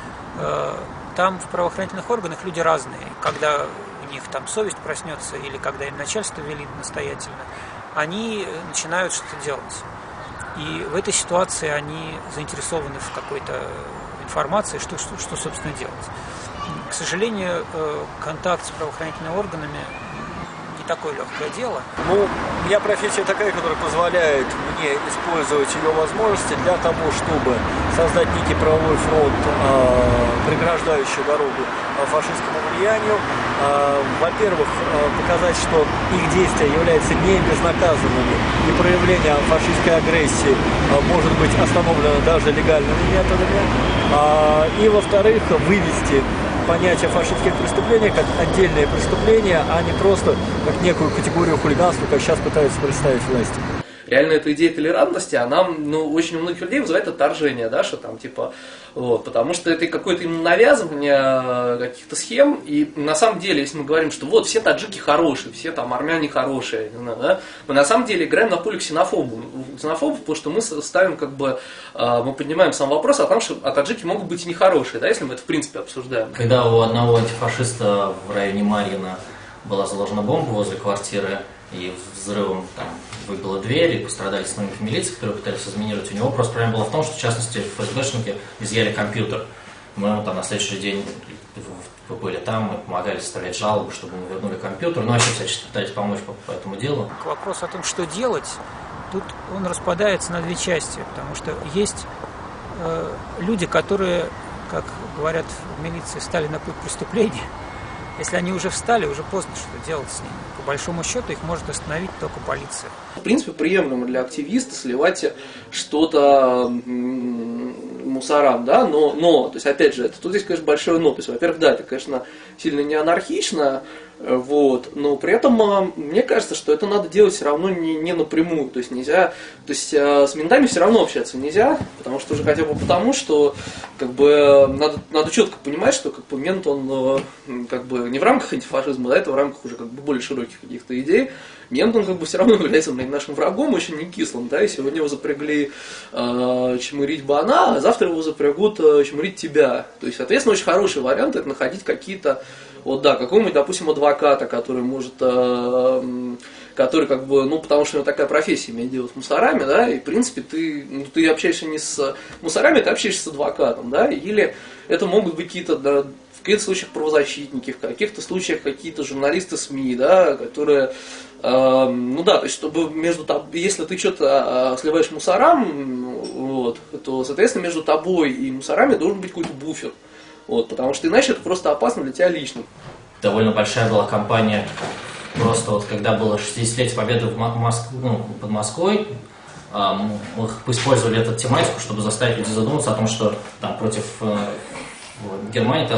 там в правоохранительных органах люди разные. Когда у них там совесть проснется или когда им начальство велит настоятельно, они начинают что-то делать. И в этой ситуации они заинтересованы в какой-то информации, что собственно, делать. К сожалению, контакт с правоохранительными органами не такое легкое дело. У меня профессия такая, которая позволяет мне использовать ее возможности для того, чтобы создать некий правовой фронт, преграждающий дорогу фашистскому влиянию. Во-первых, показать, что их действия являются не безнаказанными, и проявление фашистской агрессии может быть остановлено даже легальными методами. И, во-вторых, вывести понятие фашистских преступлений как отдельные преступления, а не просто как некую категорию хулиганства, как сейчас пытаются представить власти. Реально эта идея толерантности, она очень у многих людей вызывает отторжение, да, что там потому что это какое-то именно навязывание каких-то схем, и на самом деле, если мы говорим, что вот все таджики хорошие, все там армяне хорошие, да, мы на самом деле играем на поле ксенофобов, потому что мы ставим мы поднимаем сам вопрос о том, что таджики могут быть и нехорошие, да, если мы это в принципе обсуждаем. Когда у одного антифашиста в районе Марьино была заложена бомба возле квартиры, и взрывом там выбила дверь, и пострадали сотрудники милиции, которые пытались заминировать. У него просто проблема была в том, что, в частности, ФСБшники изъяли компьютер. Мы на следующий день были там, мы помогали составлять жалобы, чтобы мы вернули компьютер, но вообще всячески пытались помочь по этому делу. Вопрос о том, что делать, тут он распадается на две части, потому что есть люди, которые, как говорят в милиции, стали на путь преступления. Если они уже встали, уже поздно что делать с ними. По большому счету их может остановить только полиция. В принципе, приемлемо для активиста сливать что-то мусорам, да, но, то есть, опять же, тут здесь, конечно, большое но. То есть, во-первых, да, это, конечно, сильно не анархично, но при этом мне кажется, что это надо делать все равно не напрямую, то есть нельзя, с ментами все равно общаться нельзя, потому что уже хотя бы потому, что надо четко понимать, что мент он не в рамках антифашизма, да, это в рамках уже более широких каких-то идей. Мент, он все равно является нашим врагом, очень не кислым, да, и сегодня его запрягли чмырить бана, а завтра его запрягут чмырить тебя. То есть, соответственно, очень хороший вариант это находить какие-то, какого-нибудь, допустим, адвоката, адвоката, который может, который как бы, ну, потому что у него такая профессия, имеет дело с мусорами, да, и в принципе ты общаешься не с мусорами, ты общаешься с адвокатом, да, или это могут быть какие-то, да, в каких-то случаях правозащитники, в каких-то случаях какие-то журналисты СМИ, да, которые, ну да, то есть, чтобы между тобой, если ты что-то сливаешь мусорам, вот, то, соответственно, между тобой и мусорами должен быть какой-то буфер, вот, потому что иначе это просто опасно для тебя лично. Довольно большая была кампания, просто вот когда было 60-летие Победы под Москвой, мы использовали эту тематику, чтобы заставить людей задуматься о том, что там против Германии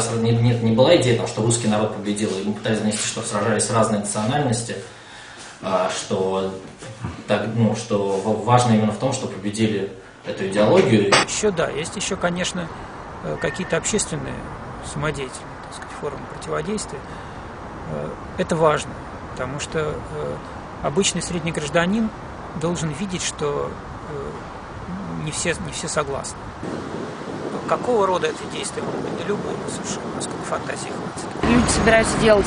не была идея, там, что русский народ победил, и мы пытались донести, что сражались разные национальности, что важно именно в том, что победили эту идеологию. Еще да, есть еще, конечно, какие-то общественные самодеятельные, так сказать, формы противодействия. Это важно, потому что обычный средний гражданин должен видеть, что не все согласны. Какого рода это действие может быть? Да любого совершенно, насколько фантазии хватит. Люди собираются делать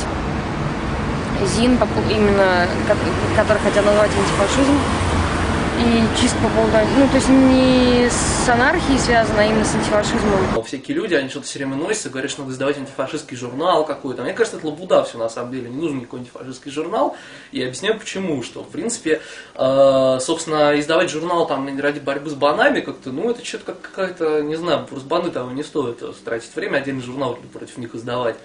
ЗИН, именно, который хотят назвать антифашизм. И чисто по поводу, ну, то есть не с анархией связано, а именно с антифашизмом. Всякие люди, они что-то все время носятся, говорят, что надо издавать антифашистский журнал какой-то. Мне кажется, это лабуда все на самом деле, не нужен никакой антифашистский журнал. И я объясняю почему, что в принципе, собственно, издавать журнал там ради борьбы с банами как-то, ну, это что-то какая-то, не знаю, просто баны того не стоит тратить время, отдельный журнал против них издавать.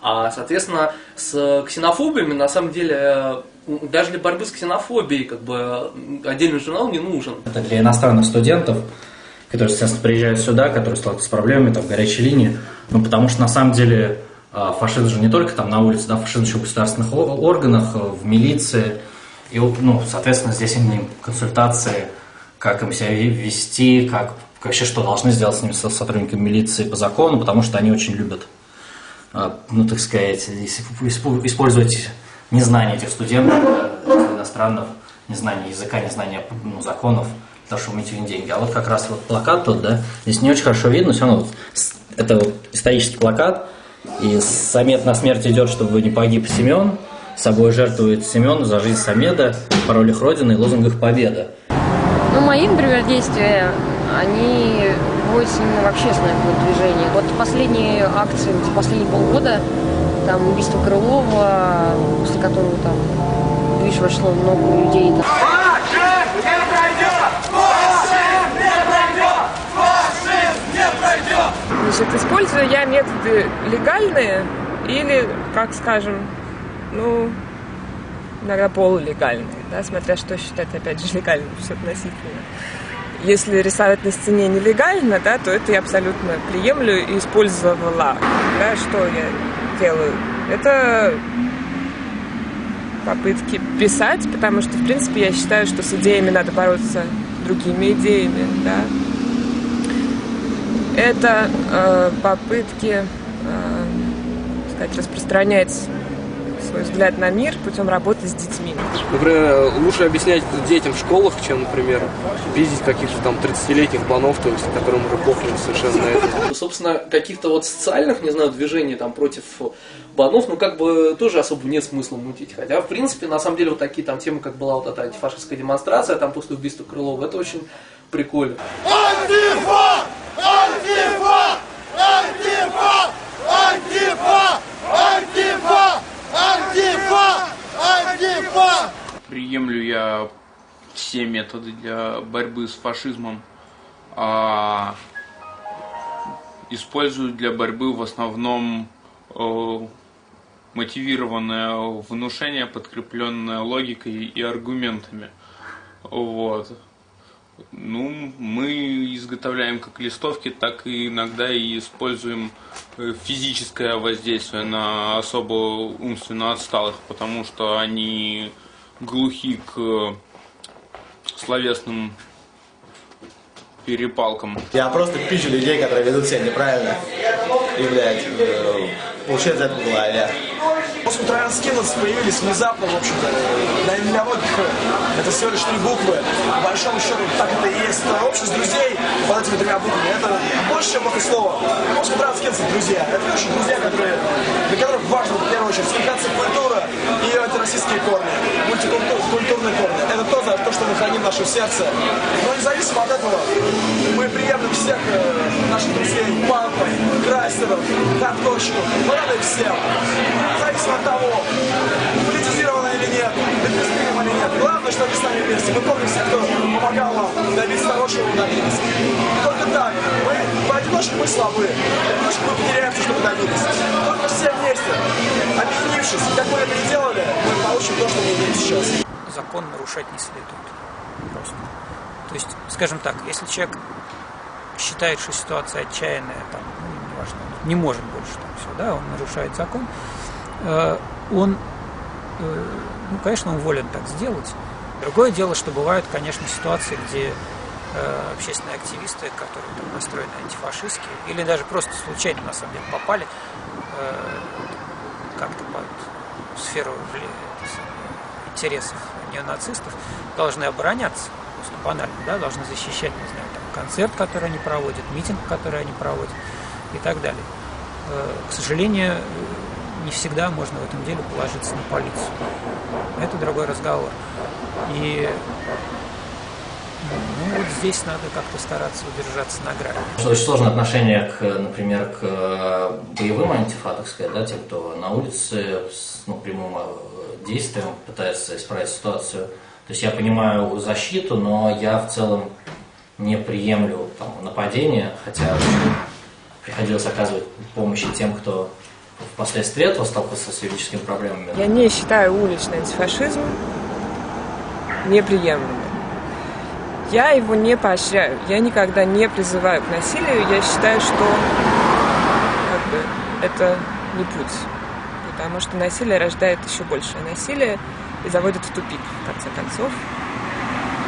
А, соответственно, с ксенофобиями, на самом деле, даже для борьбы с ксенофобией, как бы, отдельный журнал не нужен. Это для иностранных студентов, которые, естественно, приезжают сюда, которые сталкиваются с проблемами, там, в горячей линии. Ну, потому что, на самом деле, фашизм же не только там на улице, да, фашизм еще в государственных органах, в милиции. И, ну, соответственно, здесь именно консультации, как им себя вести, как вообще, что должны сделать с ними сотрудниками милиции по закону, потому что они очень любят, ну, так сказать, использовать незнание этих студентов, иностранных, незнание языка, незнание, ну, законов, для того, чтобы иметь их деньги. А вот как раз вот плакат тот, да, здесь не очень хорошо видно, все равно вот, это вот исторический плакат, и Самед на смерть идет, чтобы не погиб Семен, собой жертвует Семен за жизнь Самеда, в паролях Родины и лозунгах Победа. Ну, мои, например, действия, они вводятся именно в общественное движение. Вот последние акции, за последние полгода, там убийство Крылова, после которого там, видишь, вошло много людей. Там. Фашизм не пройдет! Фашизм не пройдет! Фашизм не пройдет! Значит, использую я методы легальные или, как скажем, ну, иногда полулегальные, да, смотря что считать, опять же, легальным, все относительно. Если рисовать на стене нелегально, да, то это я абсолютно приемлю и использовала. Да, что я делаю? Это попытки писать, потому что, в принципе, я считаю, что с идеями надо бороться другими идеями, да. Это попытки, сказать, распространять свой взгляд на мир путем работы с детьми. Например, лучше объяснять детям в школах, чем, например, пиздить каких-то там 30-летних банов, то есть, которым уже похрен совершенно на это. Собственно, каких-то вот социальных, не знаю, движений там против банов, ну, как бы тоже особо нет смысла мутить. Хотя, в принципе, на самом деле, вот такие там темы, как была вот эта антифашистская демонстрация, там после убийства Крылова, это очень прикольно. Антифа! Антифа! Антифа! Антифа! Антифа! Антифа! Антифа! Приемлю я все методы для борьбы с фашизмом, использую для борьбы в основном мотивированное внушение, подкрепленное логикой и аргументами. Вот. Ну, мы изготовляем как листовки, так и иногда и используем физическое воздействие на особо умственно отсталых, потому что они глухи к словесным перепалкам. Я просто пищу людей, которые ведут себя неправильно. И, блядь, получается это была я. После транскинов появились внезапно, в общем-то, для многих это всего лишь 3 буквы. По большому счету, так это и есть. Это общество друзей под этими 3 буквами. Это больше, чем это слово. После транскинов друзья. Это очень друзья, для которых важно, в первую очередь, коммуникация культуры, российские корни, мультикультурные корни. Это то, за то, что мы храним в нашем сердце. Но независимо от этого, мы приемлем всех наших друзей, панков, крайсеров, хардкорщиков, мы рады всем. Независимо от того, политизировано или нет, репрессируем или нет. Главное, что они с нами вместе. Мы помним всех, кто помогал нам добиться того, чего мы добились. Только так. Поодиночке мы слабы. Поодиночке мы потеряемся, чтобы добились. Только все вместе, объединившись, как мы это и делали, мы получим то, что мы имеем сейчас. Закон нарушать не следует. Просто. То есть, скажем так, если человек считает, что ситуация отчаянная, там, ну, неважно, не может больше там все, да, он нарушает закон, он, ну, конечно, он волен так сделать. Другое дело, что бывают, конечно, ситуации, где общественные активисты, которые там настроены антифашистски, или даже просто случайно, на самом деле, попали как-то под сферу интересов неонацистов, должны обороняться, просто банально, да, должны защищать, не знаю, там, концерт, который они проводят, митинг, который они проводят и так далее. К сожалению, не всегда можно в этом деле положиться на полицию. Это другой разговор. И ну, вот здесь надо как-то стараться удержаться на грани. Очень сложное отношение, например, к боевым антифа, так сказать, да, тем, кто на улице с прямым действием пытается исправить ситуацию. То есть я понимаю защиту, но я в целом не приемлю там нападения, хотя приходилось оказывать помощь тем, кто впоследствии этого столкнулся с юридическими проблемами. Я не считаю уличный антифашизм неприемлемым. Я его не поощряю, я никогда не призываю к насилию, я считаю, что это не путь, потому что насилие рождает еще большее насилие и заводит в тупик, в конце концов,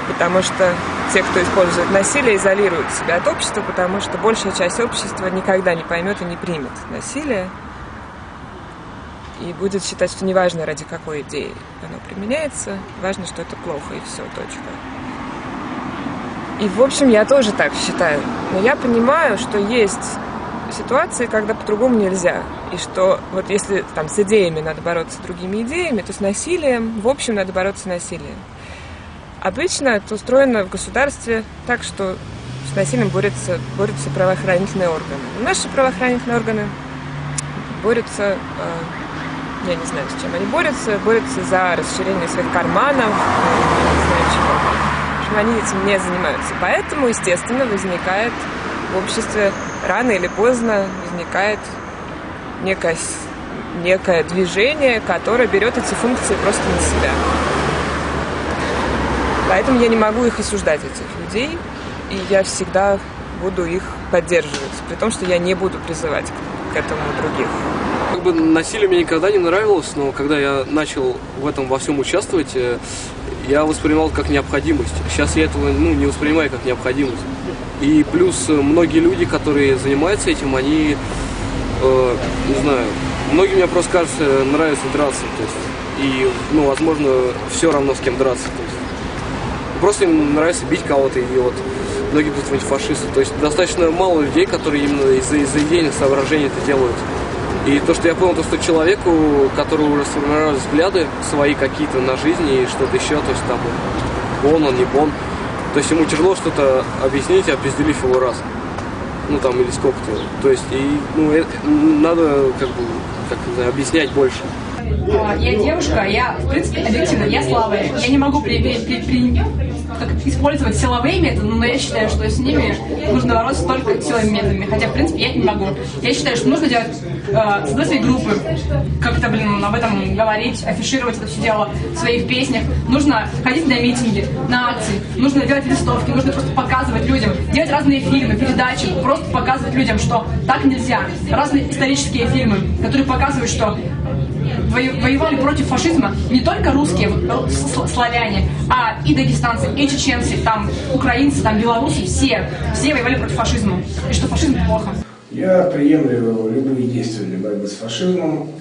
потому что те, кто использует насилие, изолируют себя от общества, потому что большая часть общества никогда не поймет и не примет насилие и будет считать, что неважно, ради какой идеи оно применяется, важно, что это плохо, и все, точка. И, в общем, я тоже так считаю. Но я понимаю, что есть ситуации, когда по-другому нельзя. И что вот если там с идеями надо бороться другими идеями, то с насилием, в общем, надо бороться насилием. Обычно это устроено в государстве так, что с насилием борются правоохранительные органы. Наши правоохранительные органы борются, я не знаю, с чем они борются за расширение своих карманов, не знаю чего. Они этим не занимаются. Поэтому, естественно, возникает в обществе рано или поздно возникает некое движение, которое берет эти функции просто на себя. Поэтому я не могу их осуждать, этих людей, и я всегда буду их поддерживать, при том, что я не буду призывать к этому других. Как бы насилие мне никогда не нравилось, но когда я начал в этом во всем участвовать, я воспринимал это как необходимость. Сейчас я этого не воспринимаю как необходимость. И плюс многие люди, которые занимаются этим, они, не знаю, многим, мне просто кажется, нравится драться. То есть, и, возможно, все равно с кем драться. То есть, просто им нравится бить кого-то, и вот многие будут антифашисты. То есть достаточно мало людей, которые именно из-за идейных соображений это делают. И то, что я понял, что человеку, у которого уже сформировались взгляды свои какие-то на жизнь и что-то еще, то есть там он не бон, то есть ему тяжело что-то объяснить, определив его раз. Или сколько-то. То есть, надо объяснять больше. Я девушка, я, в принципе, объективно, я слабая. Я не могу использовать силовые методы, но я считаю, что с ними нужно бороться только силовыми методами. Хотя, в принципе, я это не могу. Я считаю, что нужно делать создать свои группы, как-то, об этом говорить, афишировать это все дело в своих песнях. Нужно ходить на митинги, на акции, нужно делать листовки, нужно просто показывать людям, делать разные фильмы, передачи, просто показывать людям, что так нельзя. Разные исторические фильмы, которые показывают, что воевали против фашизма не только русские, славяне, а и дагестанцы, и чеченцы, там украинцы, там белорусы, все воевали против фашизма. И что фашизм плохо. Я приемлю любые действия для борьбы с фашизмом,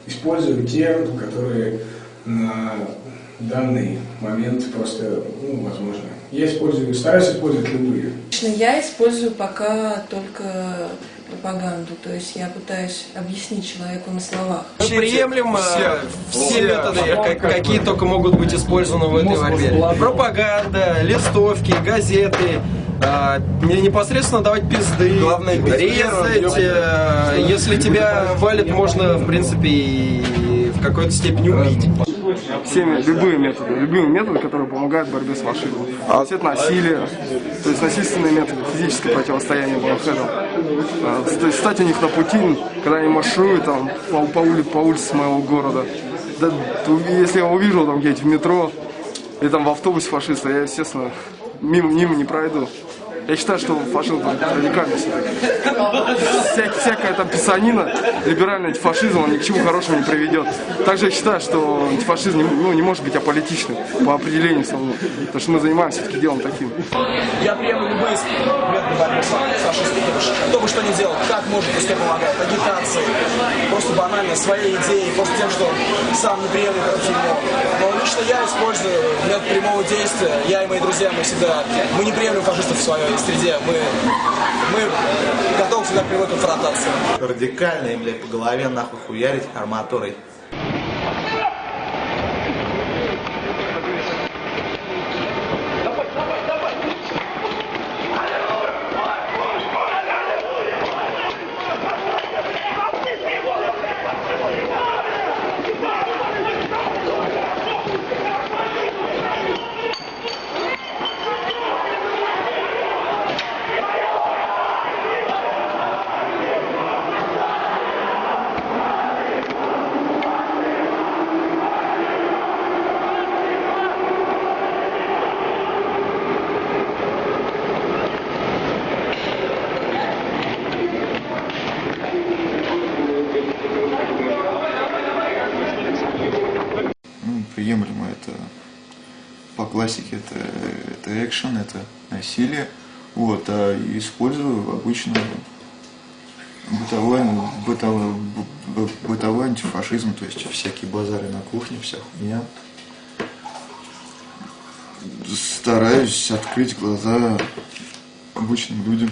использую те, которые на данный момент просто возможны. Я стараюсь использовать любые. Лично я использую пока только пропаганду. То есть я пытаюсь объяснить человеку на словах. Мы приемлем все методы, какие только могут быть использованы в этой борьбе. Пропаганда, листовки, газеты, непосредственно давать пизды, главное резать. Если тебя валят, можно, в принципе, и в какой-то степени убить. Всеми любые методы, которые помогают в борьбе с фашизмом. Это насилие, то есть насильственные методы, физическое противостояние банхедам. То есть стать у них на пути, когда они маршируют там, по улице моего города. Да, если я увижу там где-нибудь в метро или там в автобусе фашиста, я, естественно, мимо не пройду. Я считаю, что фашизм радикальный. Всякая там писанина, либеральный антифашизм, он ни к чему хорошему не приведет. Также я считаю, что антифашизм не может быть аполитичным по определению самому. Потому что мы занимаемся все-таки делом таким. Я приемлю любые методы борьбы с фашизмом. Кто бы что ни делал, как может, пускай помогает. Агитации, просто банально своей идеей, просто тем, что сам не приемлет это дерьмо. Но лично я использую метод прямого действия. Я и мои друзья, мы не приемлем фашистов в своей среде, мы готовы всегда к прямой конфронтации. Радикально им, блядь, по голове нахуй хуярить арматурой. Приемлемо это по классике, это экшен, это насилие. Вот, а использую обычно бытовой антифашизм, то есть всякие базары на кухне, вся хуйня. Стараюсь открыть глаза обычным людям,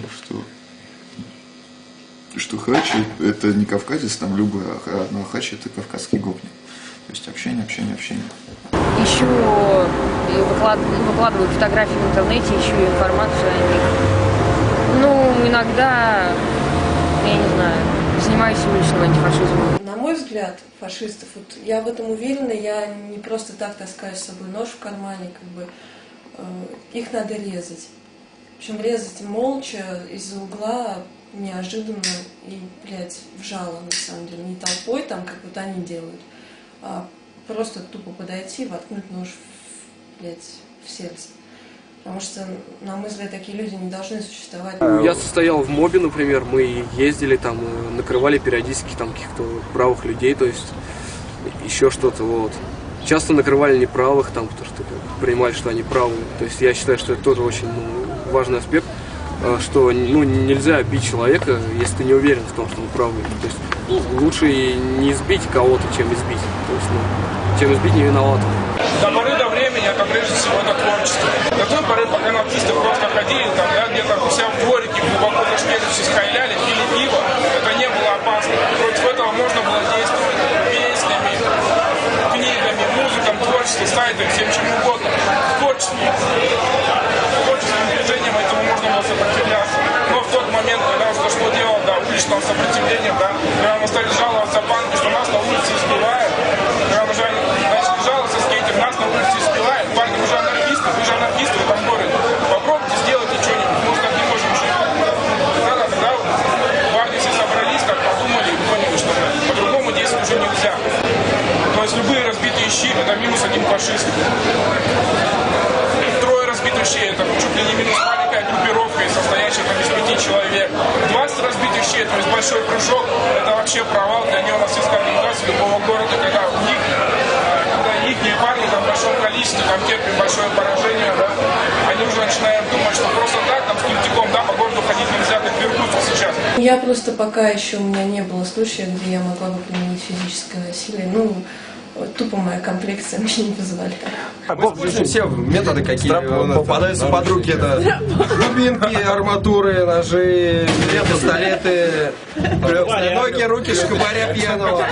что хач это не кавказец, там любой, а хач это кавказский гопник. То есть общение. Ищу и выкладываю фотографии в интернете, ищу информацию о них. Ну, иногда, я не знаю, занимаюсь уличным антифашизмом. На мой взгляд, фашистов, вот я в этом уверена, я не просто так таскаю с собой нож в кармане, их надо резать. Причем резать молча, из-за угла, неожиданно и, в жало, на самом деле. Не толпой, там, как вот они делают, а просто тупо подойти, воткнуть нож в сердце. Потому что, на мой взгляд, такие люди не должны существовать. Я состоял в МОБе, например, мы ездили там, накрывали периодически там каких-то правых людей, то есть еще что-то, вот. Часто накрывали неправых, там, потому что понимали, что они правые. То есть я считаю, что это тоже очень важный аспект, что нельзя бить человека, если ты не уверен в том, что он правый. То есть лучше не избить кого-то, чем избить. То есть, чем избить не виноватого. До поры до времени это прежде всего это творчество. До той поры, пока нацисты просто ходили, там, где-то у себя в дворике глубоко зашкелившись, хайляли, пили пиво, это не было опасно. Против этого можно было действовать песнями, книгами, музыком, творчеством, сайтом, всем чем угодно. Творчеством движением этому можно было сопротивляться. Но в тот момент, когда уже зашло дело до уличного сопротивления, когда мы стали жаловаться панки, что нас на улице избивают, когда мы уже начали жаловаться скейтер, нас на улице избивают, парни, вы же анархисты в этом городе, попробуйте сделать что-нибудь, мы так не можем жить. Тогда парни все собрались, как подумали и поняли, что по-другому действовать уже нельзя. То есть любые разбитые щи — это минус один фашист. Трое разбитых щей — это чуть ли не минус маленькая группировка, состоящая из 5 человек. 20 разбитых щей, то есть большой прыжок, это вообще провал для неонацистской организации любого города, когда их парни там в большом количестве там терпят большое поражение, они уже начинают думать, что просто так там с культиком, по городу ходить нельзя, как в Иркутске сейчас. Я просто пока еще у меня не было случая, где я могла бы применить физическое насилие. Вот, тупо моя комплекция мне не позволяет. Используем все методы, какие попадаются под руки. Это дубинки, арматуры, ножи, пистолеты, ноги, руки шкабаря пьяного,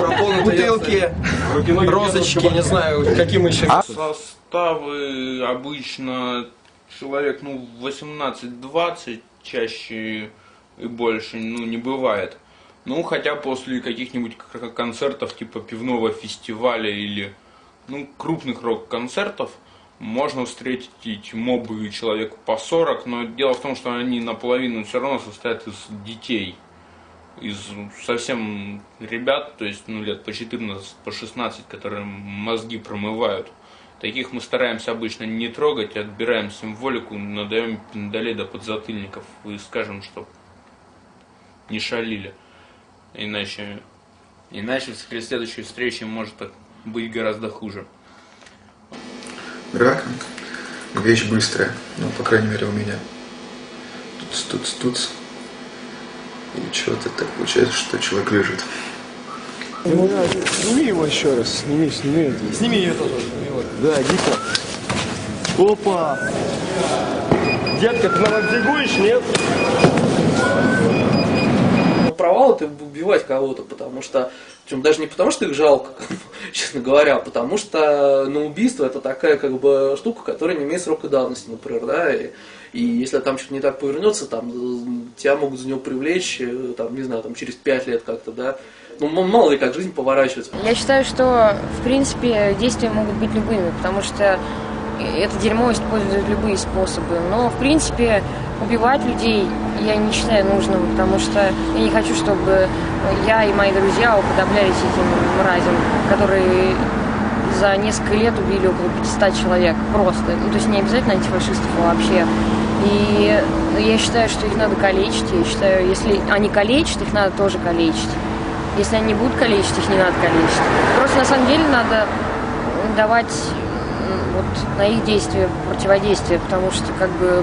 бутылки, розочки, не знаю, каким еще. Составы обычно человек 18-20, чаще и больше не бывает. Хотя после каких-нибудь концертов типа пивного фестиваля или крупных рок-концертов можно встретить мобы человек по 40, но дело в том, что они наполовину все равно состоят из детей, из совсем ребят, то есть лет по 14, по 16, которые мозги промывают. Таких мы стараемся обычно не трогать, отбираем символику, надаем пиндалей до подзатыльников и скажем, что не шалили. Иначе при следующей встрече может быть гораздо хуже. Драка – вещь быстрая, по крайней мере у меня. Туц. И чего-то так получается, что человек лежит. Сними его еще раз, сними это. Сними ее тоже. Да, дико. Опа! Детка, ты нам бегуешь, нет? Провал — это убивать кого-то, потому что, причем даже не потому, что их жалко, честно говоря, а потому что убийство — это такая штука, которая не имеет срока давности, например, да, и если там что-то не так повернется, тебя могут за него привлечь, не знаю, через 5 лет как-то, да. Мало ли как жизнь поворачивается. Я считаю, что, в принципе, действия могут быть любыми, потому что это дерьмо используют любые способы. Но, в принципе, убивать людей я не считаю нужным, потому что я не хочу, чтобы я и мои друзья уподоблялись этим мразям, которые за несколько лет убили около 500 человек просто. То есть не обязательно антифашистов, а вообще. И я считаю, что их надо калечить. Я считаю, если они калечат, их надо тоже калечить. Если они не будут калечить, их не надо калечить. Просто на самом деле надо давать на их действия противодействие, потому что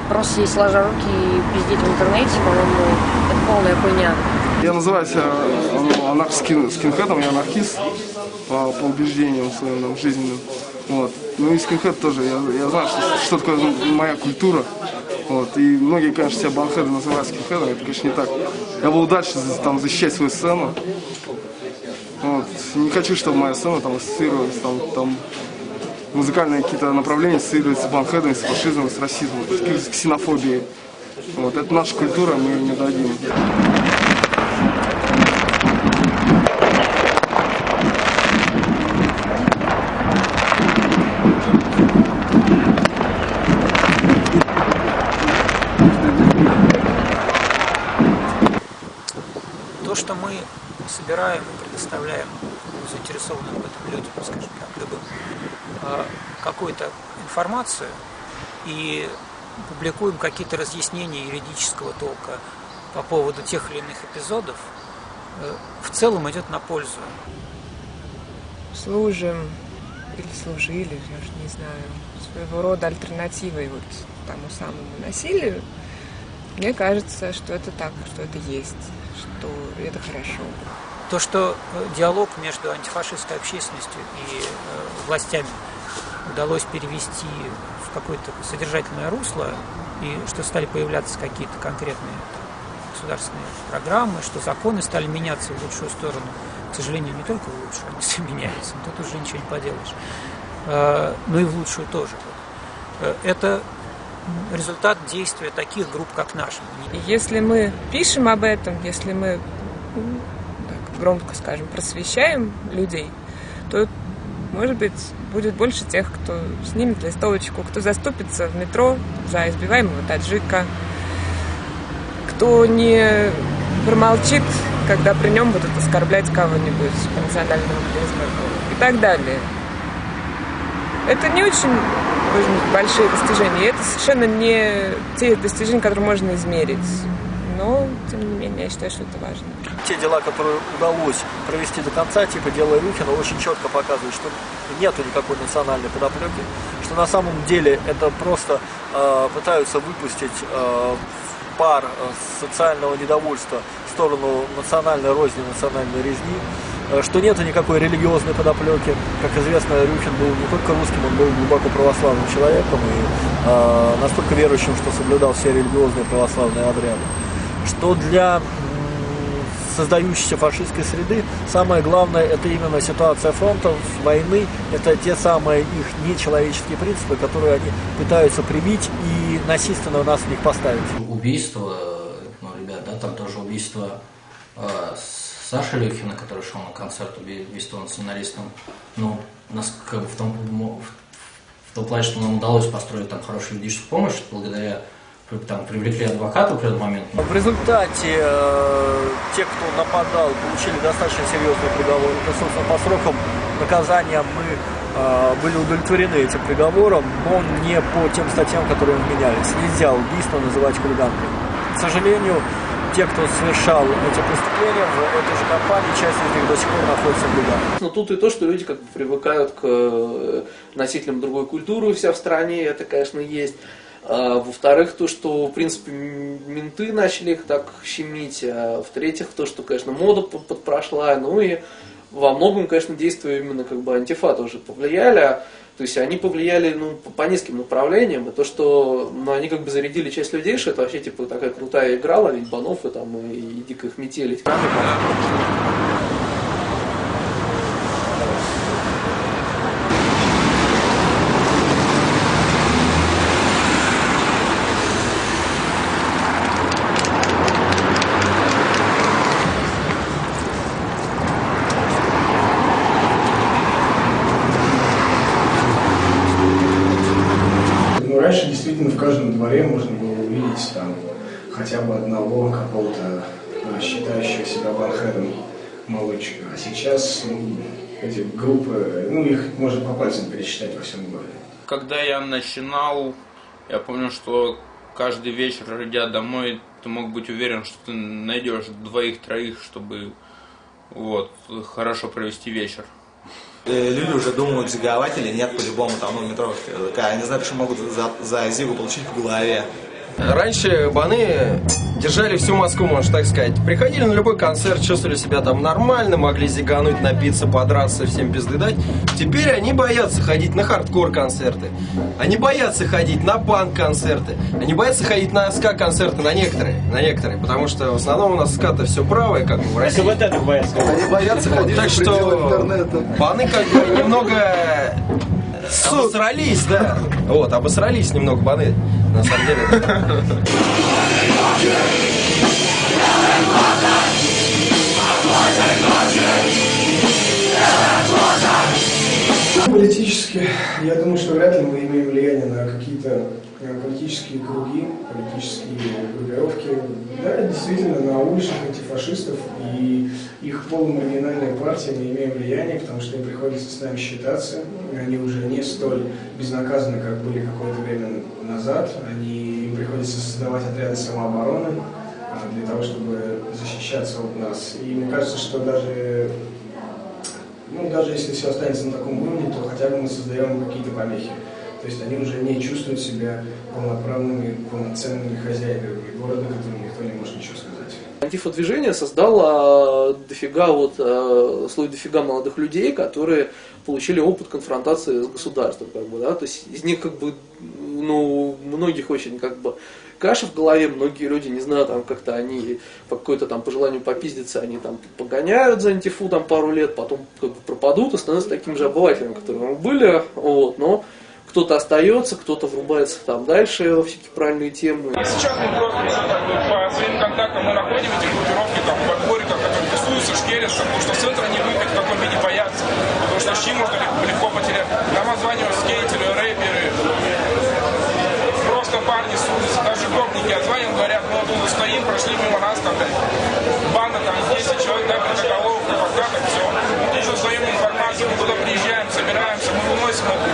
просто сидеть сложа руки и пиздеть в интернете, по-моему, это полная хуйня. Я называю себя скинхедом, я анархист по убеждениям своим жизненным. И скинхед тоже, я знаю, что такое моя культура. И многие, конечно, себя банхеды называют скинхедом, это, конечно, не так. Я буду дальше защищать свою сцену. Не хочу, чтобы моя сцена ассоциировалась, музыкальные какие-то направления ассоциируются с банхедами, с фашизмом, с расизмом, с ксенофобией. Это наша культура, мы ее не дадим. То, что мы собираем и предоставляем заинтересованным в этом людям, скажем так, любым, какую-то информацию и публикуем какие-то разъяснения юридического толка по поводу тех или иных эпизодов, в целом идет на пользу. Служим или служили, я уже не знаю, своего рода альтернативой тому самому насилию. Мне кажется, что это так, что это есть, что это хорошо. То, что диалог между антифашистской общественностью и властями удалось перевести в какое-то содержательное русло, и что стали появляться какие-то конкретные государственные программы, что законы стали меняться в лучшую сторону. К сожалению, не только в лучшую, они все меняются, но тут уже ничего не поделаешь. Но и в лучшую тоже. Это результат действия таких групп, как наша. Если мы пишем об этом, если мы, так громко скажем, просвещаем людей, то, может быть, будет больше тех, кто снимет листовочку, кто заступится в метро за избиваемого таджика, кто не промолчит, когда при нем будут оскорблять кого-нибудь по национальному признаку и так далее. Это не очень большие достижения, это совершенно не те достижения, которые можно измерить. Но, тем не менее, я считаю, что это важно. Те дела, которые удалось провести до конца, типа дела Илюхина, очень четко показывают, что нету никакой национальной подоплеки, что на самом деле это просто пытаются выпустить пар социального недовольства в сторону национальной розни, национальной резни, что нет никакой религиозной подоплеки. Как известно, Рюхин был не только русским, он был глубоко православным человеком и настолько верующим, что соблюдал все религиозные православные обряды. Что для создающейся фашистской среды самое главное — это именно ситуация фронтов, войны, это те самые их нечеловеческие принципы, которые они пытаются привить и насильственно нас в них поставить. Убийство, ну, ребят, да, там тоже убийство Саши Рюхина, который шел на концерт, убийство националистом, ну, нас как бы в том плане, что нам удалось построить там хорошую юридическую помощь, благодаря там привлекли адвоката в этот момент. В результате те, кто нападал, получили достаточно серьезный приговор. Это, собственно, по срокам наказания мы были удовлетворены этим приговором, но не по тем статьям, которые вменялись. Нельзя убийство называть хулиганкой. К сожалению, те, кто совершал эти преступления в этой же компании, часть из них до сих пор находится в бегах. Но тут и то, что люди как бы привыкают к носителям другой культуры вся в стране, это, конечно, есть. Во-вторых, то, что, в принципе, менты начали их так щемить. А в-третьих, то, что, конечно, мода подпрошла. Ну и во многом, конечно, действия именно как бы антифа тоже повлияли. То есть они повлияли, ну, по низким направлениям. И то, что, ну, они как бы зарядили часть людей, что это вообще типа такая крутая игра, ловить банов и там и дико их метелить. Раньше действительно в каждом дворе можно было увидеть там хотя бы одного какого-то считающего себя банхедом малышка. А сейчас эти группы, ну их можно по пальцам пересчитать во всем городе. Когда я начинал, я помню, что каждый вечер, идя домой, ты мог быть уверен, что ты найдешь двоих-троих, чтобы вот, хорошо провести вечер. Люди уже думают, зиговать или нет, по-любому, там, ну, метро, они знают, что могут за зигу получить по голове. Раньше баны держали всю Москву, можно так сказать. Приходили на любой концерт, чувствовали себя там нормально, могли зигануть, напиться, подраться, всем пизды дать. Теперь они боятся ходить на хардкор-концерты. Они боятся ходить на панк-концерты. Они боятся ходить на ска-концерты, на некоторые. Потому что в основном у нас ска-то все правое, как бы в России. Они боятся ходить так что баны как бы немного обосрались, да. Вот, обосрались немного баны, на самом деле. Политически, я думаю, что вряд ли мы имеем влияние на какие-то политические круги, политические группировки. Да, действительно, на уличных антифашистов и их полумаргинальные партии мы имеем влияние, потому что им приходится с нами считаться. Они уже не столь безнаказаны, как были какое-то время назад. Им приходится создавать отряды самообороны для того, чтобы защищаться от нас. И мне кажется, что даже если все останется на таком уровне, то хотя бы мы создаем какие-то помехи. То есть они уже не чувствуют себя полноправными, полноценными хозяевами города, которым никто не может ничего сказать. Антифа-движение создало слой дофига молодых людей, которые получили опыт конфронтации с государством, как бы, да, то есть из них как бы, ну, многих очень как бы каша в голове, многие люди, не знаю, там как-то они по какой-то там по желанию попиздиться, они там погоняют за антифу там пару лет, потом как бы пропадут и становятся такими же обывателями, которые были, вот, но кто-то остается, кто-то врубается там дальше во всякие правильные темы. Сейчас мы просто по своим контактам мы находим эти группировки там, в подбориках, которые тусуются, шкерятся, потому что с центра не выходят, в каком виде боятся, потому что щи можно легко потерять. Нам отзванивают скейтеры, рэперы, просто парни с улицы, даже гопники отзванивают, говорят, ну вот мы стоим, прошли мимо нас, там, банда, там, 10 человек, да, бритоголовых, на подкатах, все. Мы тут же узнаем информацию, мы туда приезжаем, собираемся, мы выносим это,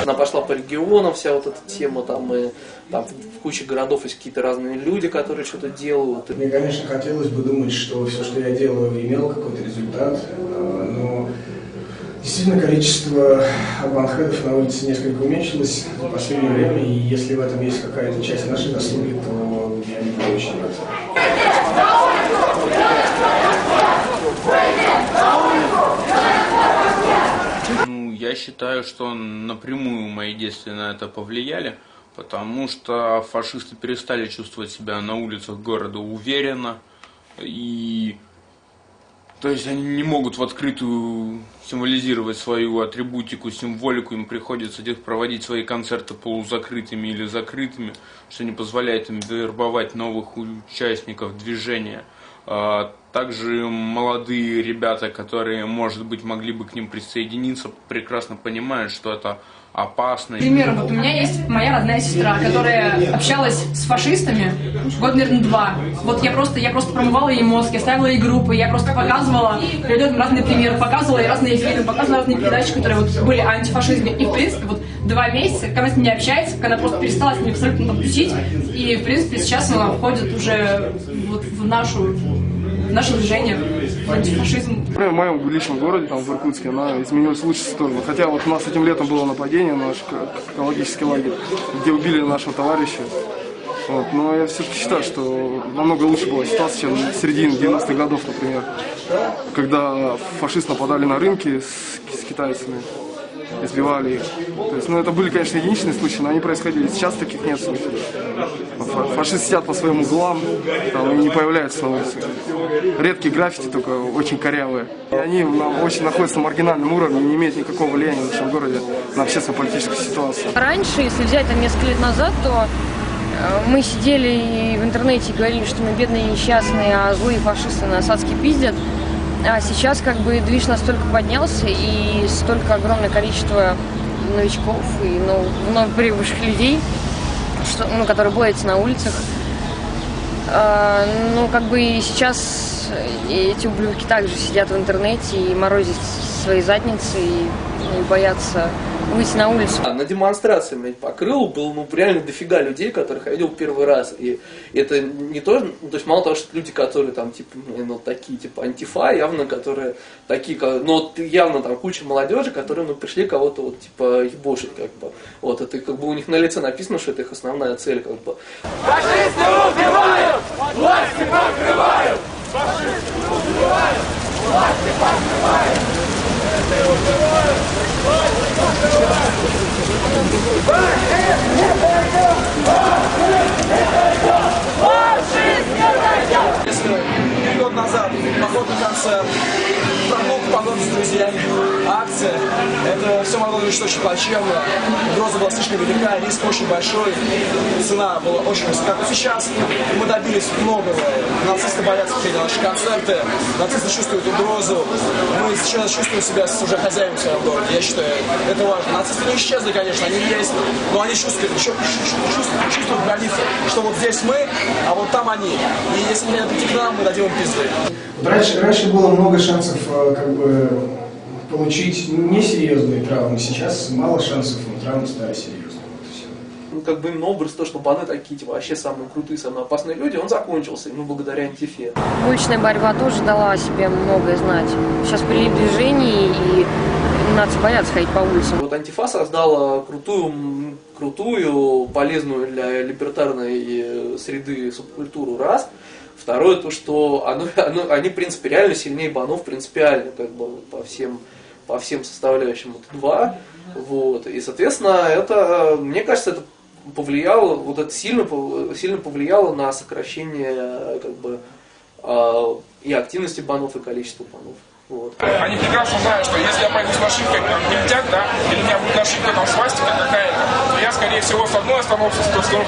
она пошла по регионам, вся вот эта тема, там, и там в куче городов есть какие-то разные люди, которые что-то делают. Мне, конечно, хотелось бы думать, что все, что я делаю, имело какой-то результат, но Действительно, количество банхедов на улице несколько уменьшилось в последнее время, и если в этом есть какая-то часть нашей заслуги, то я не буду очень рад. Ну, я считаю, что напрямую мои действия на это повлияли, потому что фашисты перестали чувствовать себя на улицах города уверенно, и то есть они не могут в открытую символизировать свою атрибутику, символику, им приходится проводить свои концерты полузакрытыми или закрытыми, что не позволяет им вербовать новых участников движения. Также молодые ребята, которые, может быть, могли бы к ним присоединиться, прекрасно понимают, что это опасно. Пример, вот у меня есть моя родная сестра, которая общалась с фашистами год, наверное, 2. Вот я просто промывала ей мозг, я ставила ей группы, я просто показывала людям разные примеры, показывала ей разные фильмы, показывала разные передачи, которые вот были о антифашизме. И, в принципе, вот 2 месяца, когда она с ними общается, когда она просто перестала с ними абсолютно там тусить, и, в принципе, сейчас она входит уже вот в наше движение, в антифашизм. В моем личном городе, там, в Иркутске, она изменилась в лучшую сторону. Хотя вот у нас этим летом было нападение на наш экологический лагерь, где убили нашего товарища. Вот. Но я все-таки считаю, что намного лучше была ситуация, чем в середине 90-х годов, например, когда фашисты нападали на рынки с китайцами, избивали их. То есть, это были, конечно, единичные случаи, но они происходили. Сейчас таких нет случаев. Фашисты сидят по своим углам, там, и не появляются на улице. Редкие граффити, только очень корявые. И они находятся на маргинальном уровне и не имеют никакого влияния в нашем городе на общественно-политическую ситуацию. Раньше, если взять там несколько лет назад, то мы сидели и в интернете и говорили, что мы бедные и несчастные, а злые фашисты нас адски пиздят. А сейчас как бы движ настолько поднялся, и столько огромное количество новичков и вновь прибывших людей, которые борются на улицах. Как бы и сейчас эти ублюдки также сидят в интернете и морозят свои задницы и боятся выйти на улицу. На демонстрации, по Крылу было, реально дофига людей, которые ходил первый раз. И это не то, то есть мало того, что люди, которые там, такие, антифа, явно, которые такие, но явно там куча молодежи, которые, пришли кого-то, ебошить, как бы. Вот, это, как бы, у них на лице написано, что это их основная цель, как бы. Фашисты убивают! Власти покрывают! Фашисты убивают! Власти покрывают! Если год назад поход на концерт, прогулка с друзьями, акция, это все могло быть очень плачевно, угроза была слишком велика, риск очень большой, цена была очень высока. Но сейчас мы добились многого. Нацисты боятся приходить на наши концерты, нацисты чувствуют угрозу, мы сейчас чувствуем себя уже хозяевами в своем городе. Я считаю, это важно. Нацисты не исчезли, конечно, они есть, но они чувствуют границу, что вот здесь мы, а вот там они. И если не прийти к нам, мы дадим им пизды. Раньше было много шансов получить несерьезные травмы, сейчас мало шансов, но травмы стали серьезными. Именно образ, то, что баны такие, вообще самые крутые, самые опасные люди, он закончился, именно благодаря антифе. Уличная борьба тоже дала о себе многое знать. Сейчас прилив движений, и нации боятся ходить по улицам. Вот антифа создала крутую, полезную для либертарной среды субкультуру, раз. Второе, то, что они, в принципе, реально сильнее банов, принципиально, как бы, по всем составляющим. Это 2. Вот. И, соответственно, это, мне кажется, это повлияло, вот это сильно повлияло на сокращение, как бы, и активности банов, и количества банов. Вот. Они прекрасно знают, что если я пойду с нашивкой там ниндзяк, да, или у меня будет нашивка там свастика какая-то, то я, скорее всего, с одной остановки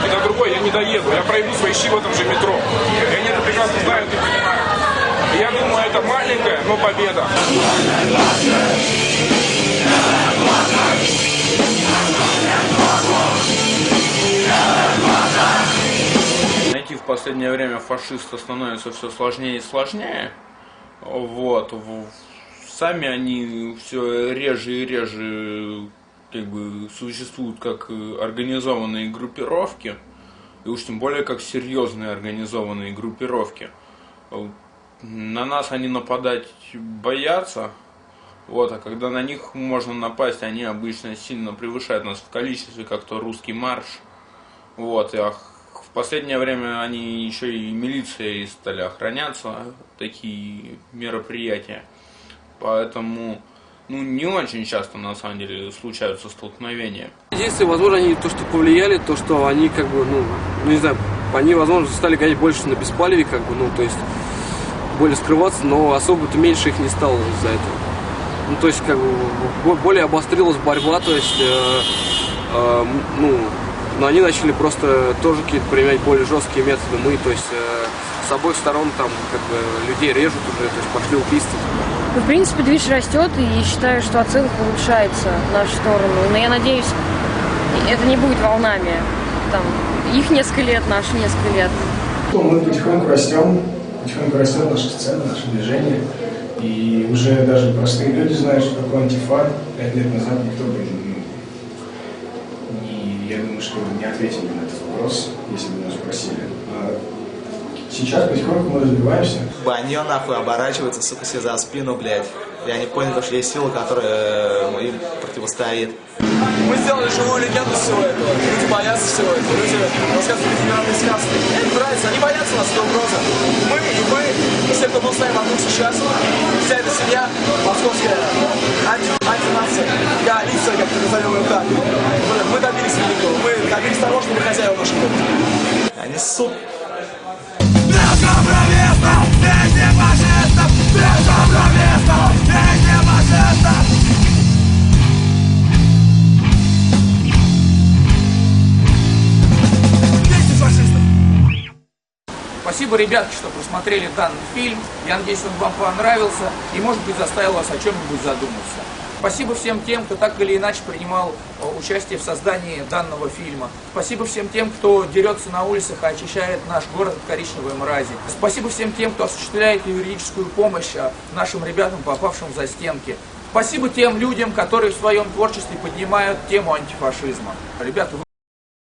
до другой я не доеду. Я пройду свои щи в этом же метро. И они это прекрасно знают и понимают. И я думаю, это маленькая, но победа. Найти в последнее время фашиста становится все сложнее и сложнее. Вот. Сами они все реже и реже, как бы, существуют как организованные группировки, и уж тем более как серьезные организованные группировки. На нас они нападать боятся, Вот, а когда на них можно напасть, они обычно сильно превышают нас в количестве, как то русский марш. Вот, а в последнее время они еще и милицией стали охраняться, такие мероприятия. Поэтому, не очень часто, на самом деле, случаются столкновения. Единственное, возможно, они то, что повлияли, то, что они, не знаю, они, возможно, стали гонять больше на беспалеве, то есть более скрываться, но особо-то меньше их не стало из-за этого. То есть, более обострилась борьба, то есть, но они начали просто тоже какие-то применять более жесткие методы. Мы, то есть, с обоих сторон там, людей режут уже, то есть, пошли убийства. В принципе, движ растет, и считаю, что оценка улучшается в нашу сторону. Но я надеюсь, это не будет волнами. Их несколько лет, наши несколько лет. Мы потихоньку растет наша сцена, наше движение. И уже даже простые люди знают, что такое антифа. 5 лет назад никто бы, я думаю, что не ответили на этот вопрос, если бы нас спросили. Сейчас потихоньку мы развиваемся. Баньё нахуй оборачивается, сука, себе за спину, блядь. Я не понял, что есть сила, которая им противостоит. Мы сделали живую легенду всего этого. Люди боятся всего этого. Люди рассказывают легендарные сказки. Им нравится, они боятся нас, это угроза. Мы и вы, все, кто был с нами вокруг сейчас, вся эта семья московская, антинация, коалиция, как мы назовем ее так. Мы добились великого. Мы добились того, что мы хозяева наших дома. Они суд. Спасибо, ребятки, что просмотрели данный фильм. Я надеюсь, он вам понравился и, может быть, заставил вас о чем-нибудь задуматься. Спасибо всем тем, кто так или иначе принимал участие в создании данного фильма. Спасибо всем тем, кто дерется на улицах и очищает наш город от коричневой мрази. Спасибо всем тем, кто осуществляет юридическую помощь нашим ребятам, попавшим в застенки. Спасибо тем людям, которые в своем творчестве поднимают тему антифашизма. Ребята,